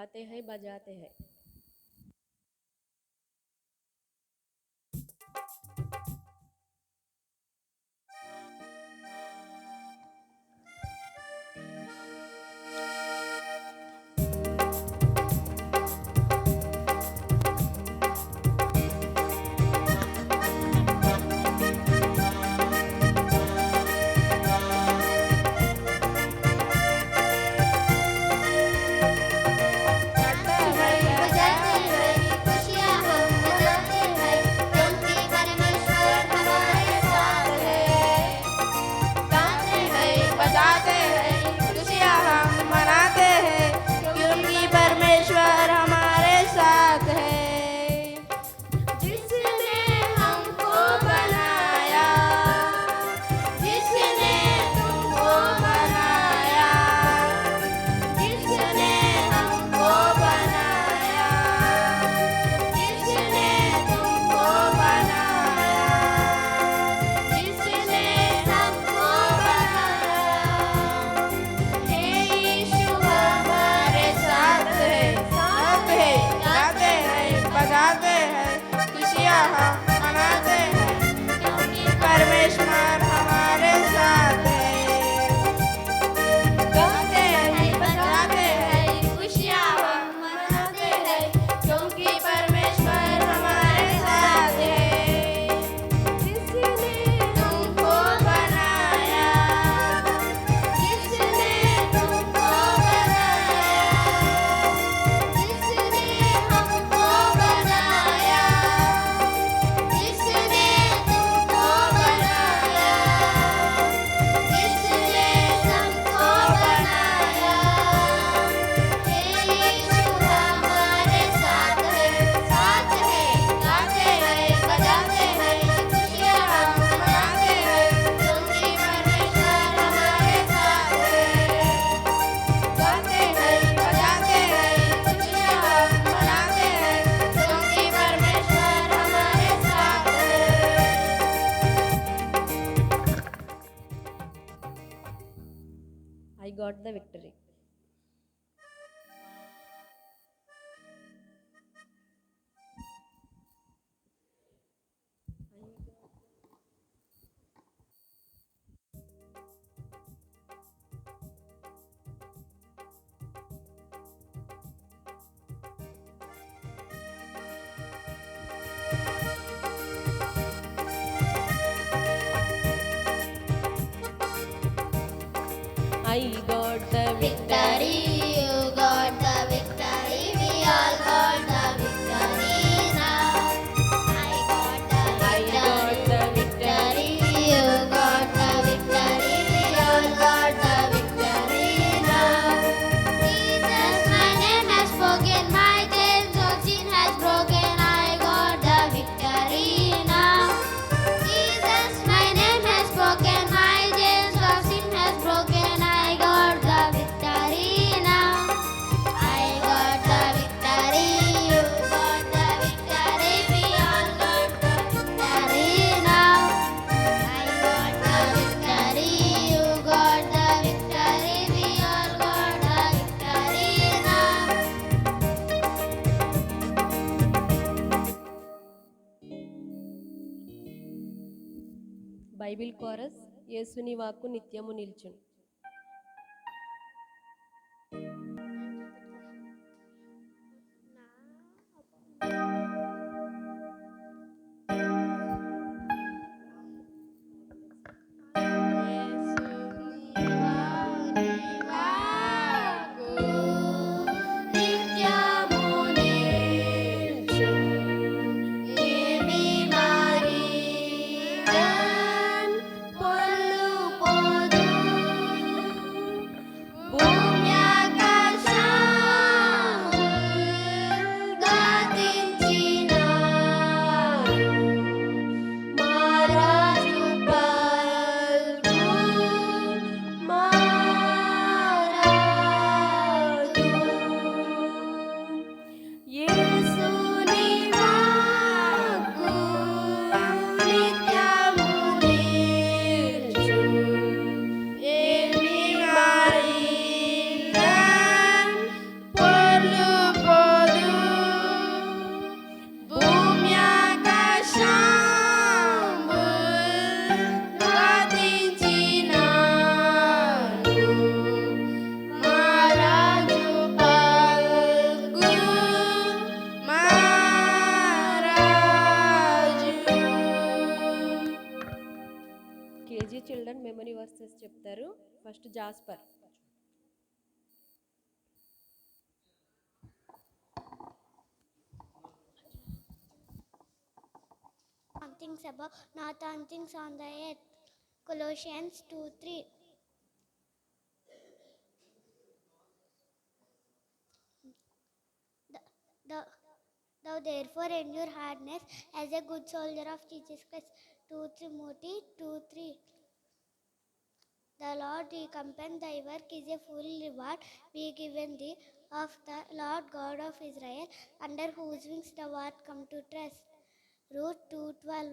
गाते हैं बजाते हैं। बजाते हैं खुशियाँ हम मनाते हैं क्योंकि परमेश्वर हमारे साथ है। गाते हैं बजाते हैं खुशियाँ हम मनाते हैं क्योंकि परमेश्वर हमारे साथ है। जिसने हमको बनाया, जिसने तुमको बनाया, जिसने हमको बनाया, जिसने तुमको बनाया, जिसने सबको बनाया। हे यीशु हमारे साथ है। गाते हैं बजाते हैं खुशियाँ हम मनाते हैं क्योंकि परमेश्वर हमारे साथ है। गाते हैं बजाते हैं खुशियाँ हम मनाते हैं क्योंकि परमेश्वर हमारे साथ है। जिसने तुमको बनाया, जिसने तुमको बनाया, जिसने हमको बनाया, जिसने तुमको बनाया, जिसने सबको बनाया। हे यीशु हमारे साथ है। गाते हैं बजाते हैं खुशियाँ हम मनाते हैं क्योंकि परमेश्वर हमारे साथ है। गाते हैं बजाते हैं खुशियाँ हम मनाते हैं क्योंकि परमेश्वर हमारे साथ है। I got the victory. I got the Victory, you got the victory. We all got the victory now. I got the victory. You got the victory. We all got the victory now. Jesus, my name has spoken. My chains of sin has broken. I got the victory now. Jesus, my name has spoken. My chains of sin has broken. I got the victory now. I got the victory. You got the victory. We all got the victory now. I got the victory. You got the victory. We all got the victory now. Bible chorus యేసుని వాక్కు నిత్యము నిల్చును. నిత్యము నిల్చు ఏమి మారినన్ పొల్లు పోదు చెప్తారు. First Jasper. On things above, not on things on the earth. Colossians 2:3. The, thou therefore endure hardness as a good soldier of Jesus Christ. 2 Timothy 2:3. The Lord recompense thy work is a full reward be given thee of the Lord God of Israel, under whose wings thou art come to trust. Ruth 2:12.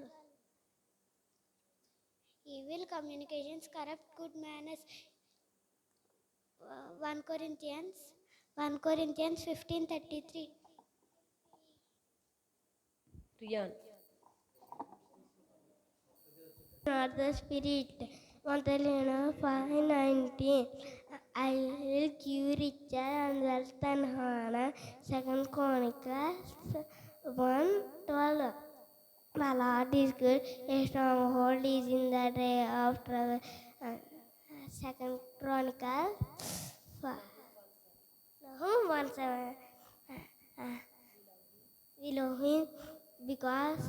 Evil communications corrupt good manners. 1 Corinthians 15:33. Ryan. Not the spirit. Montalina 5:19. I will give richer and wealth and honor. 2 Chronicles 1:12. The Lord is good, a stronghold is in the day of trouble. 2 Chronicles 1:7. We love him because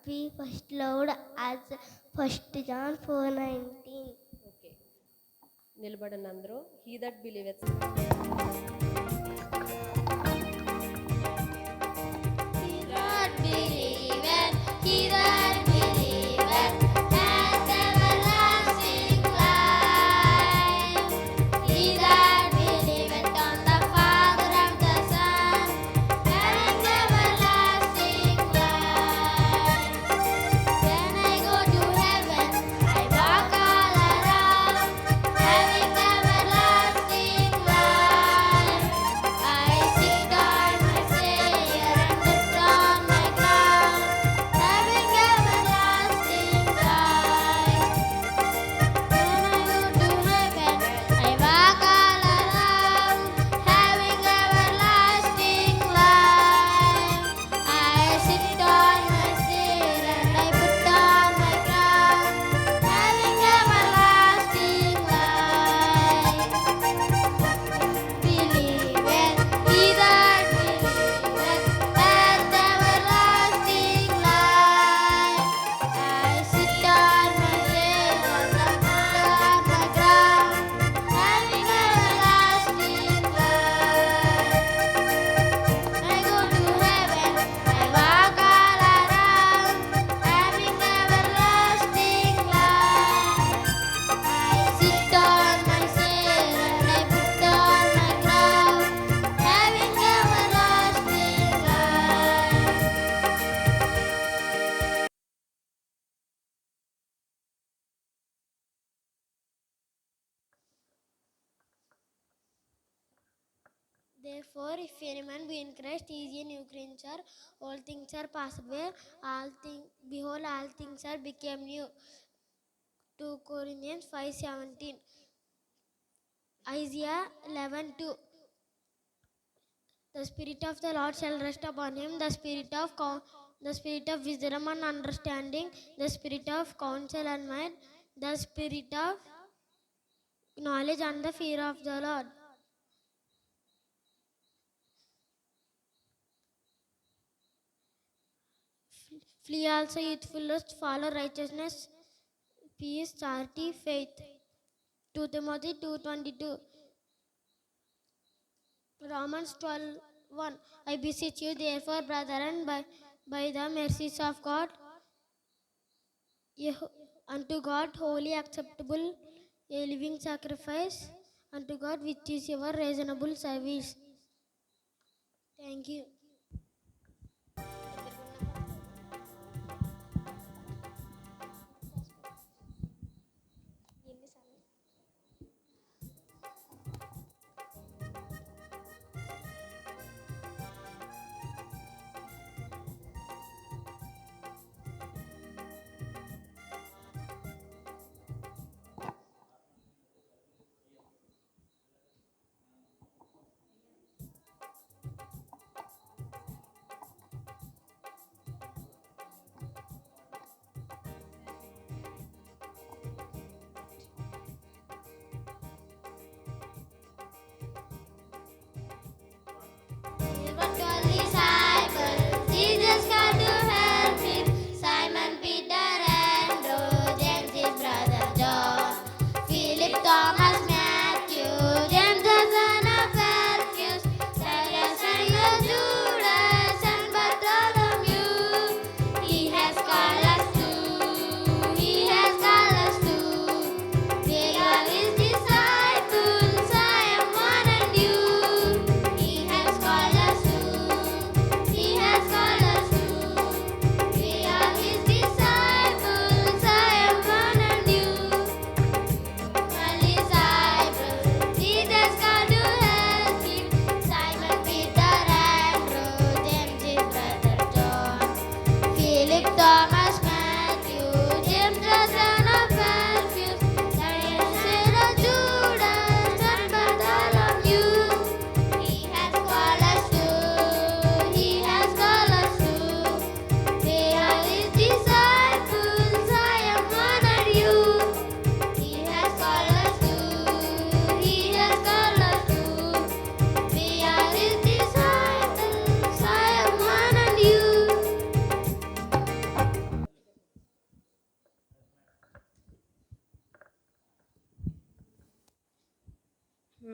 we first loved as 1 John 4:19. Okay, నిలబడండి అందరూ. He that believeth. He that believeth, has everlasting life. He that believeth on the Father and the Son, has everlasting life. When I go to heaven, I walk all around, having everlasting life. I sit on my Savior and sit on my crown, having everlasting life. When I go to heaven, I walk all around, having everlasting life. I sit on my seat and I put on my crown, having everlasting life. Believeth, he that believeth, has everlasting life. I sit on my seat and I put on my crown, having everlasting life. I go to heaven, I walk all around, having everlasting life. I sit on my chair and I put on my crown, having everlasting life. Therefore, if any man be in Christ, he is a new creature. All things are passed away. Behold, all things are become new. 2 Corinthians 5:17. Isaiah 11:2. The Spirit of the Lord shall rest upon him, the Spirit of wisdom and understanding, the Spirit of counsel and might, the Spirit of knowledge and the fear of the Lord. Flee also youthful lust, follow righteousness, peace, charity, faith. 2 Timothy 2:22. Romans 12:1. I beseech you, therefore, brethren, by the mercies of God, unto God wholly acceptable, a living sacrifice unto God, which is your reasonable service. Thank you.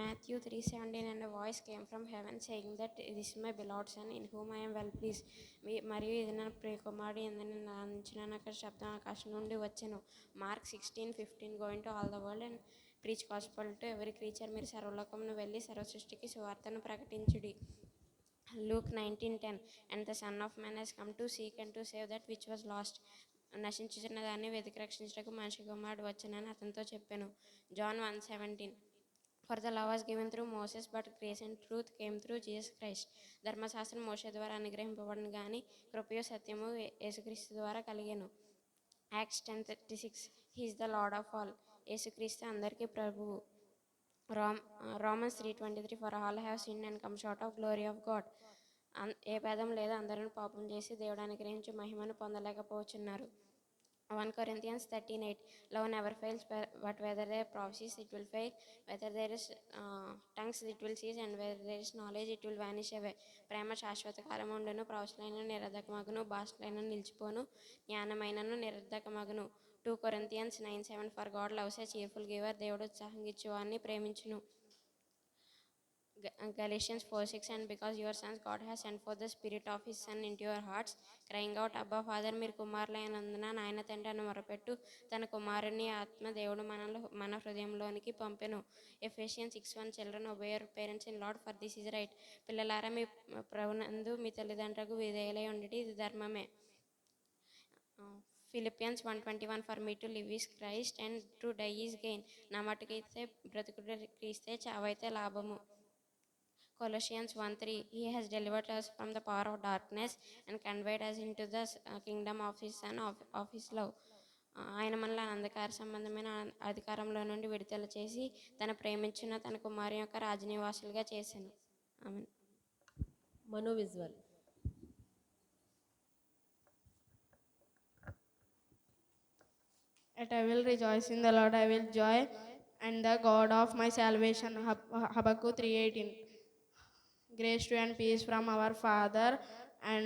Matthew 3:17 and a voice came from heaven saying that this is my beloved son in whom I am well pleased. మరియు ఇది నా ప్రియకుమారుడు ఎందని నేను ఆనందించిన అక్కడ శబ్దం ఆకాశం నుండి వచ్చెను. Mark 16:15 going to all the world and preach gospel to every creature. మీరు సర్వలోకమును వెళ్ళి సర్వ సృష్టికి సువార్తను ప్రకటించుడి. Luke 19:10 and the Son of Man has come to seek and to save that which was lost. నశించుచున్న దాన్ని వెతికి రక్షించడానికి మనిషి కుమారుడు వచ్చనని అతనితో చెప్పాను. John 1:17 For the law was given through Moses, but grace and truth came through Jesus Christ. ధర్మశాస్త్రం మోషే ద్వారా అనుగ్రహింపబడిన కానీ కృపయు సత్యము యేసుక్రీస్తు ద్వారా కలిగెను. Acts 10:36 He is the Lord of all. యేసుక్రీస్తు అందరికీ ప్రభువు. Romans 3:23 For all have sinned and come short of glory of God. ఏ భేదం లేదు, అందరూ పాపం చేసి దేవుడు అనుగ్రహించి మహిమను పొందలేకపోతున్నారు. 1 Corinthians 13:8 Love never fails, but whether there are prophecies it will fail, whether there is tongues it will cease, and whether there is knowledge it will vanish away. ప్రేమ శాశ్వత కాలముండును, ప్రవచనైన నిరర్ధకమగును, భాషలైన నిలిచిపోను, జ్ఞానమైనను నిరర్ధకమగును. 2 Corinthians 9:7 For God loves a cheerful giver. దేవుడు ఉత్సాహంగిచ్చువారిని ప్రేమించును. Galatians 4:6 And because your sons God has sent forth the spirit of his son into your hearts, crying out Abba Father. మీరు కుమారులైనందున నాయన తండ్రి అని మొరపెట్టు తన కుమారుని ఆత్మ దేవుడు మన హృదయంలోనికి పంపెను. Ephesians 6:1 Children obey your parents in Lord, for this is right. పిల్లలారా మీ ప్రభునందు మీ తల్లిదండ్రులకు విధేయులై ఉండుట ఇది ధర్మమే. Philippians 1:21 For me to live is Christ and to die is gain. నా మటుకైతే బ్రతుకుట క్రీస్తే, చావైతే లాభము. Colossians 1:3 He has delivered us from the power of darkness and conveyed us into the kingdom of his son of his love. ఆయన మనల్ని అంధకార సంబంధమైన అధికారంలో నుండి విడుదల చేసి తన ప్రేమించిన తన కుమారు యొక్క రాజనివాసులుగా చేశాను. ఆమేన్. మను visual. Yet I will rejoice in the Lord, I will joy, and the God of my salvation. Habakkuk 3:18 Grace to and peace from our Father and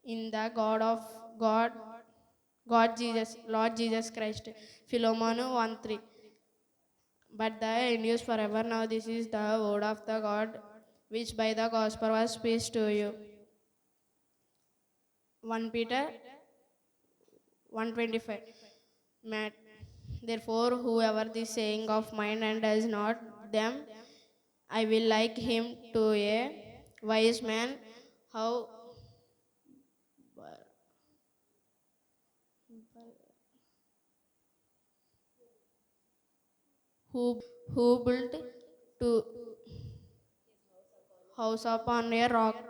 in the God Jesus, Lord Jesus Christ. Philemon 1:3 But the endures forever. Now this is the word of the God which by the gospel was preached to you. 1 Peter 1:25 Therefore whoever this saying of mine and does not them, I will like him to a wise man, how who built to house upon a rock.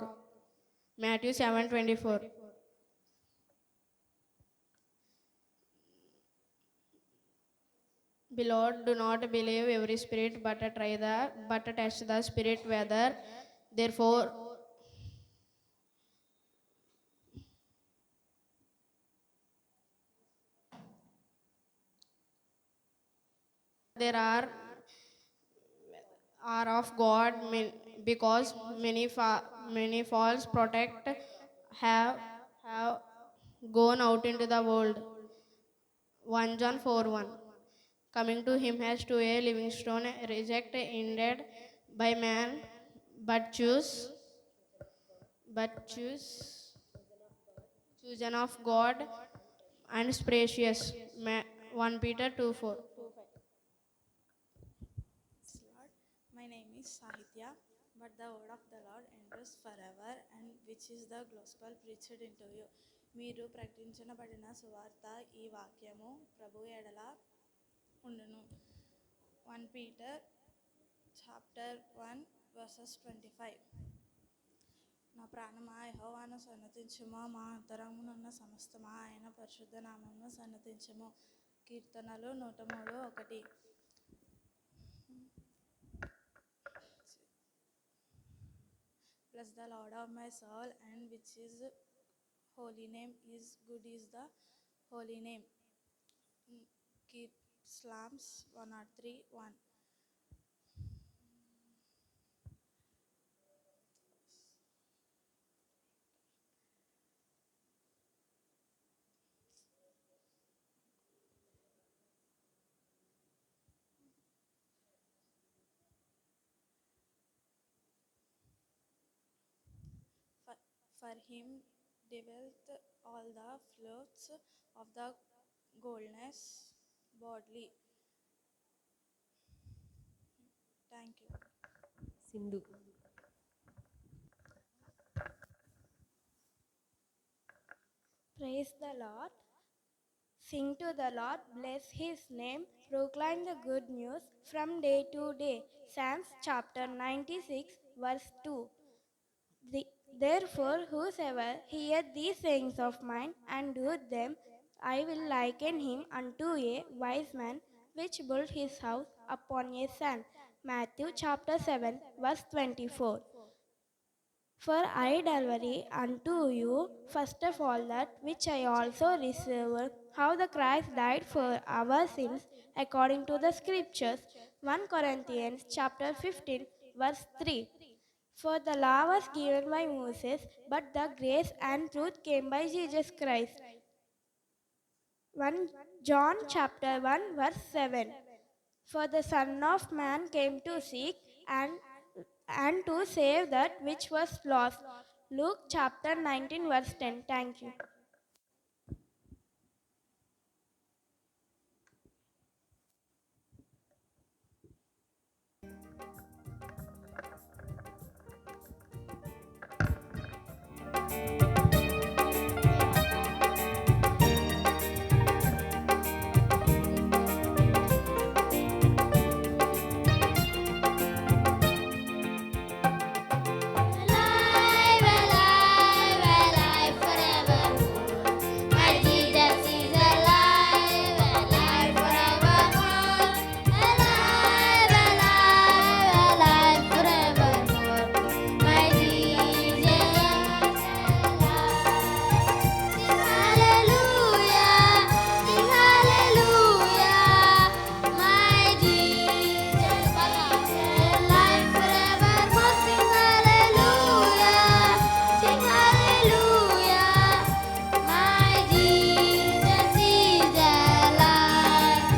Matthew 7:24 Beloved, do not believe every spirit, but test the spirit whether therefore there are of God, because many false protect have gone out into the world. 1 John 4:1 Coming to him as to a living stone, reject indeed by man, but chosen of God and precious. 1 Peter 2:4 Lord, my name is Sahitya, but the word of the Lord endures forever, and which is the gospel preached unto you. మీరు ప్రకటించబడిన సువార్త ఈ వాక్యము ప్రభు ఎడల ఉండును. 1 Peter chapter 1 verses 25 నా ప్రాణమా యెహోవాను సన్నతించుము, మా అంతరంగమునున్న సమస్తమా ఆయన పరిశుద్ధ నామమును సన్నతించుము. కీర్తనలు 103:1 Bless the Lord of my soul, and which is holy name is good is the holy name. Keep Psalms 103:1 For him dwelleth all the floods of the goodness bodily. Thank you. Sindhu. Praise the Lord. Sing to the Lord, bless his name, proclaim the good news from day to day. Psalms chapter 96, verse 2. Therefore, whosoever heareth these sayings of mine and doeth them, I will liken him unto a wise man which built his house upon a sand. Matthew chapter 7, verse 24. For I deliver unto you first of all that which I also received, how the Christ died for our sins according to the scriptures. 1 Corinthians chapter 15, verse 3. For the law was given by Moses, but the grace and truth came by Jesus Christ. 1 John chapter 1, verse 7. For the Son of Man came to seek and to save that which was lost. Luke chapter 19, verse 10. Thank you. Alive, alive, alive forevermore. My Jesus is alive, alive forevermore. Alive, alive, alive forevermore. My Jesus is alive. Sing hallelujah, sing hallelujah. My Jesus is alive forevermore. Sing hallelujah, sing hallelujah. My Jesus is alive.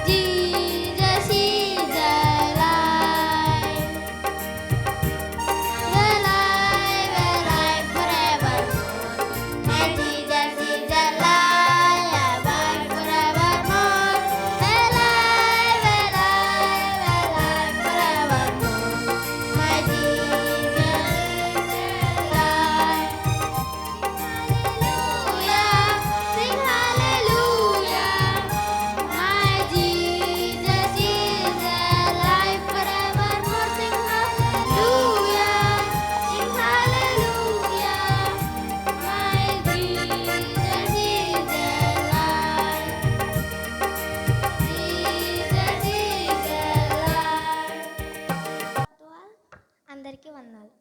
Jesus is alive. Alive, alive forevermore. My Jesus is alive, alive forevermore. Alive, alive, alive forevermore. My Jesus is alive. Sing hallelujah, my Jesus is alive forevermore. Sing hallelujah, sing hallelujah, my Jesus is alive. Jesus is alive. అందరికీ వందనాలు.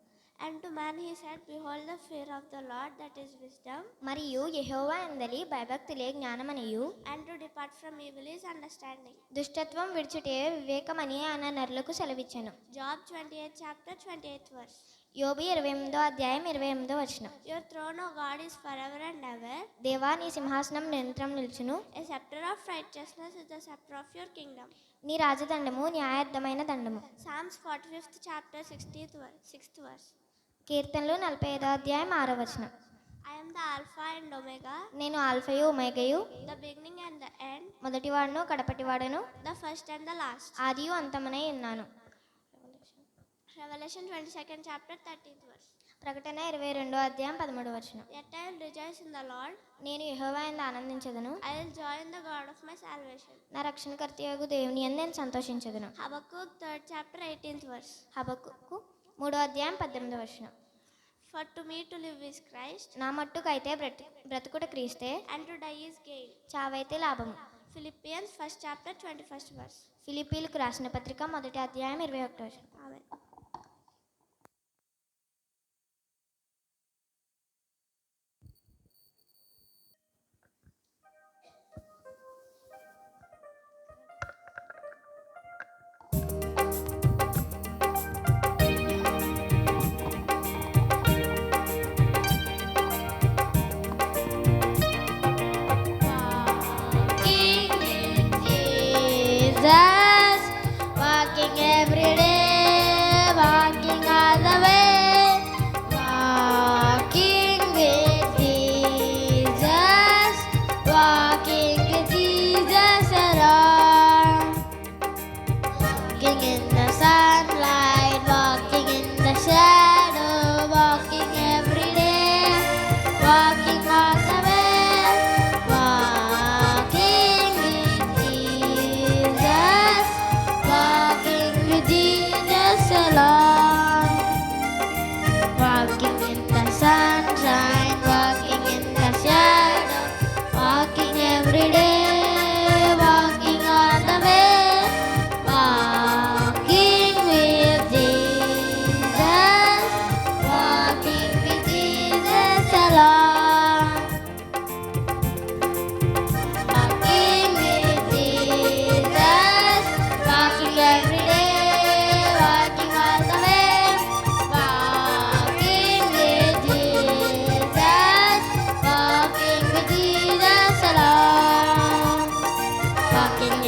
And to man he said, behold the fear of the Lord, that is wisdom, మరియు యెహోవా యందలి భయభక్తులే జ్ఞానమనియు, and to depart from evil is understanding. దుష్టత్వం విడిచుటే వివేకమని ఆయన నరులకు సెలవిచ్చెను. Job 28 chapter 28 verse. యోబు 28వ అధ్యాయం 28వ వచనం. Your throne, O God, is forever and ever. దేవా నీ సింహాసనం నిరంతరం నిలుచును, A scepter of righteousness is the scepter of your kingdom. నీ రాజదండము న్యాయార్థమైన దండము. Psalms 45th chapter 6th verse. కీర్తనలు 45వ అధ్యాయం 6వ వచనం. I am the Alpha and Omega, నేను ఆల్ఫయు ఒమేగయు, the beginning and the end, మొదటివాడును కడపటివాడును, the first and the last. ఆదియు అంతమునై ఉన్నాను. Revelation 22nd chapter 13th verse. ప్రకటన 22వ అధ్యాయం 13వ వచనం. Yet I will rejoice in the Lord, నేను యెహోవా యందు ఆనందించదును, I will joy in the God of my salvation. నా రక్షణకర్తయగు దేవుని యందు నేను సంతోషించదును. Habakkuk 3rd chapter 18th verse. హబక్కుకు 3వ అధ్యాయం 18వ వచనం. For to me to live is Christ, నా మట్టుకైతే బ్రతుకుట క్రీస్తే, and to die is gain. చావైతే లాభము. Philippians 1st chapter 21st verse. ఫిలిప్పీలకు రాసిన పత్రిక 1వ అధ్యాయం 21వ వచనం. Amen. Walking with Jesus, walking every day, walking all the way,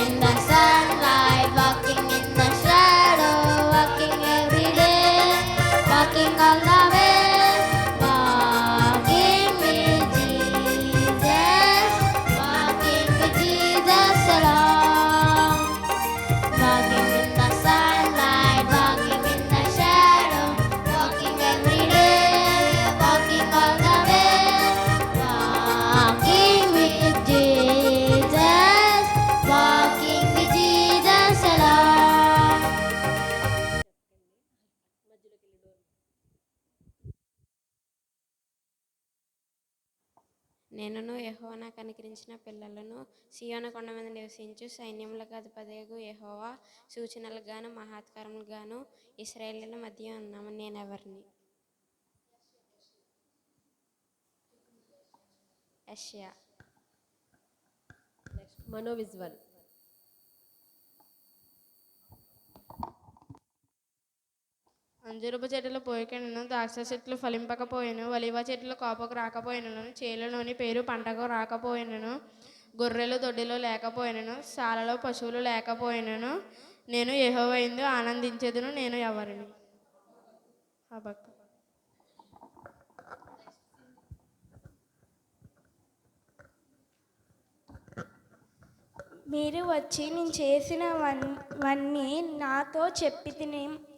in the sunlight, walking in the shadow, walking every day, walking all the way, walking with Jesus, walking with Jesus along. Walking in the sunlight, walking in the shadow, walking every day, walking all the way, walking with Jesus, walking with Jesus along. నేనును యెహోవా నాకు అనుగ్రహించిన పిల్లలను సియోను కొండ మీద నివసించు సైన్యములకు అధిపతియగు యెహోవా సూచనలకు గాను మహత్కారములకు గాను ఇశ్రాయేలీయుల మధ్య ఉన్నాము. నేనెవరిని? యెషయా. మనోవిజువల్. అంజూరపు చెట్లు పోయికెను, ద్రాక్ష చెట్లు ఫలింపకపోయిను, ఒలీవ చెట్లు కోపకు రాకపోయినను, చేలులోని పేరు పంటకు రాకపోయినను, గొర్రెలు దొడ్డిలో లేకపోయినను, శాలలో పశువులు లేకపోయినను, నేను యెహోవా యందు ఆనందించెదను. నేను ఎవరిని? హబక్కు. మీరు వచ్చి నేను చేసినవన్నీ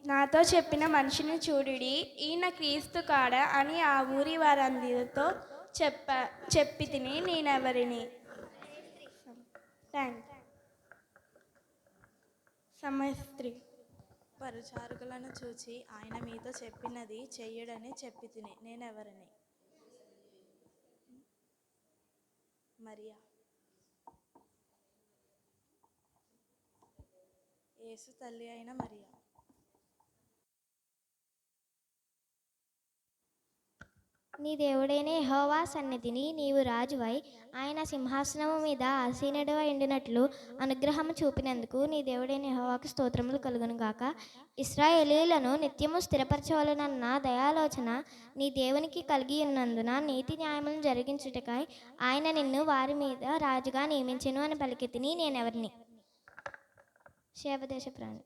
నాతో చెప్పిన మనిషిని చూడుడి, ఈయన క్రీస్తు కాడ అని ఆ ఊరి వారందరితో చెప్పి తిని నేనెవరిని? సమస్త్రి. పరిచారకులను చూచి ఆయన మీతో చెప్పినది చెయ్యడని చెప్పి తిని నేనెవరిని? మరియా. యేసు తల్లి అయిన మరియా. నీ దేవుడైన యెహోవా సన్నిధిని నీవు రాజువై ఆయన సింహాసనము మీద ఆసీనుడవై ఉండినట్లు అనుగ్రహము చూపినందుకు నీ దేవుడైన యెహోవాకు స్తోత్రములు కలుగును గాక. ఇశ్రాయేలీయులను నిత్యము స్థిరపరచవలనన్న దయాలోచన నీ దేవునికి కలిగి ఉన్నందున నీతి న్యాయములను జరిగించుటకై ఆయన నిన్ను వారి మీద రాజుగా నియమించెను అని పలికితిని. నేనెవరిని? శేవదేశ ప్రాణి.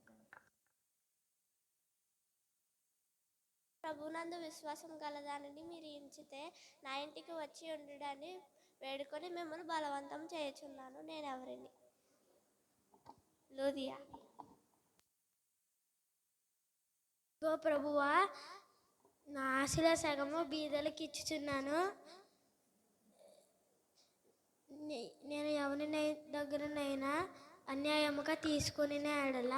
ప్రభునందు విశ్వాసం గలదానిని మీరు ఎంచితే నా ఇంటికి వచ్చి ఉండుడని వేడుకొని మిమ్మల్ని బలవంతం చేయుచున్నాను. నేనెవరిని? లూదియా. గో ప్రభువా, నా ఆశల సగము బీదలకు ఇచ్చుచున్నాను. నేను ఎవరి దగ్గరనైనా అన్యాయముగా తీసుకుని ఎడల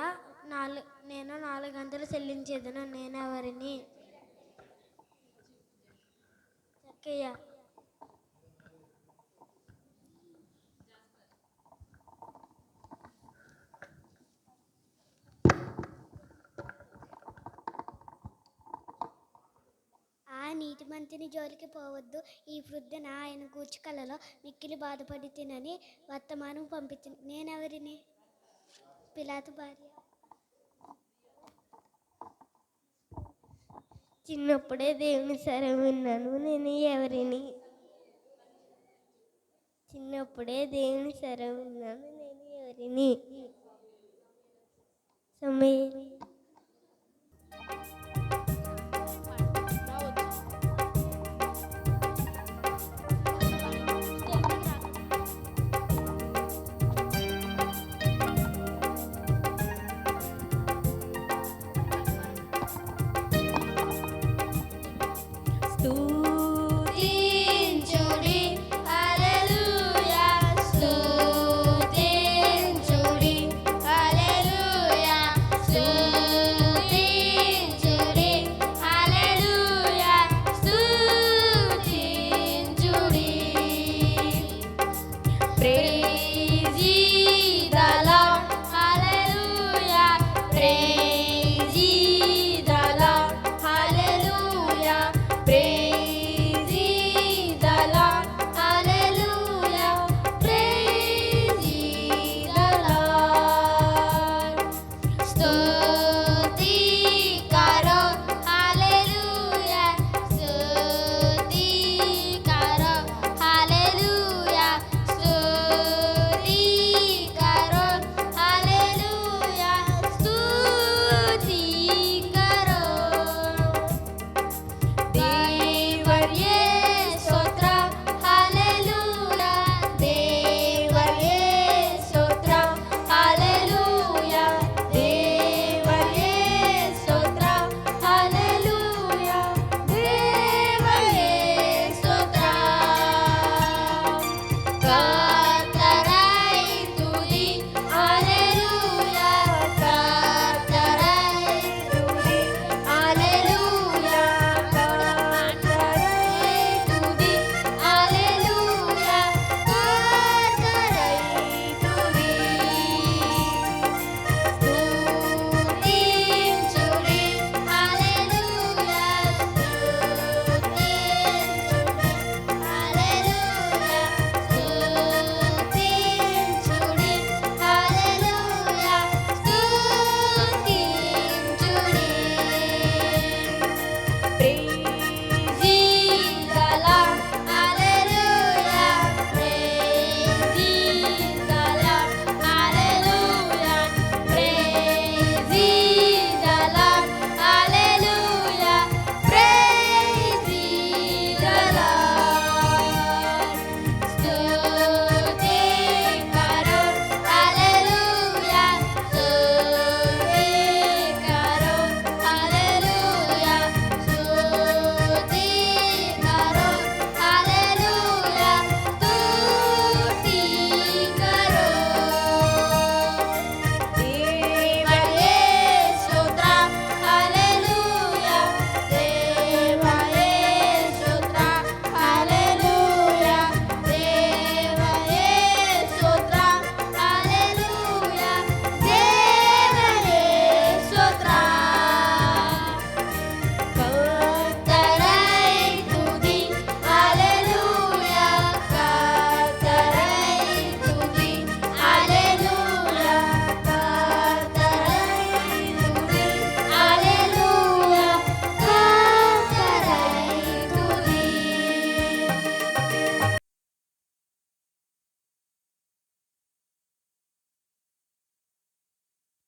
నేను 4 గంటలు చెల్లించేదను. నేనెవరిని? చక్కయ్య. ఆ నీతిమంతుని జోలికి పోవద్దు, ఈ వృద్ధన ఆయన గూర్చి కలలో మిక్కిలి బాధపడి తినని వర్తమానం పంపించింది. నేనెవరిని? పిలాతు భార్య. చిన్నప్పుడే దేవుని స్వరం విన్నాను. నేను ఎవరిని? చిన్నప్పుడే దేవుని స్వరం విన్నాను. నేను ఎవరిని? సమయని. స్తుతించుడి, హల్లెలూయా, స్తుతించుడి.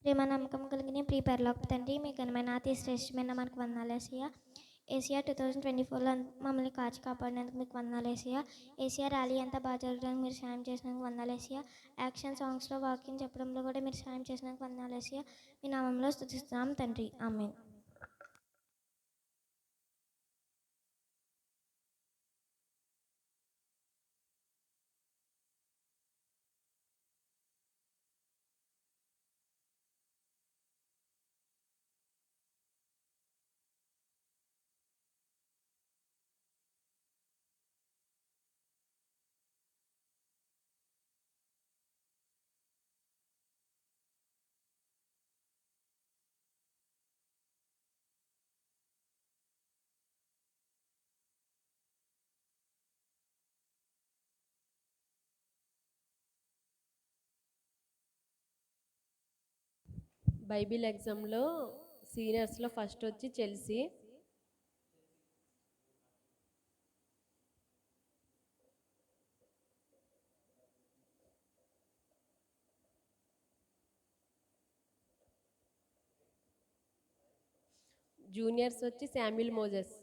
ప్రేమ నమ్మకం కలిగిన ప్రియ పరలోక తండ్రి, మీ ఘనమైన అతి శ్రేష్టమైన మనకు వందనాలు ఏసయ్య. ఏసియా 2024లో మమ్మల్ని కాచి కాపాడినందుకు మీకు వందనాలు ఏసయ్య. ఏసియా ర్యాలీ అంతా బాగా జరగడానికి మీరు సాయం చేసినందుకు వందనాలు ఏసయ్య. యాక్షన్ సాంగ్స్లో వాకింగ్ చెప్పడంలో కూడా మీరు సాయం చేసినందుకు వందనాలు ఏసయ్య. మీ నామంలో స్తుతిస్తున్నాం తండ్రి, ఆమేన్. బైబిల్ ఎగ్జామ్లో సీనియర్స్లో ఫస్ట్ వచ్చి చెల్సీ, జూనియర్స్ వచ్చి శామ్యుల్ మోజెస్.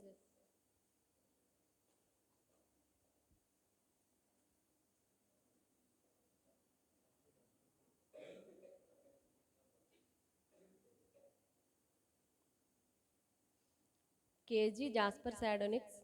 KG Jasper శాడోనిక్స్,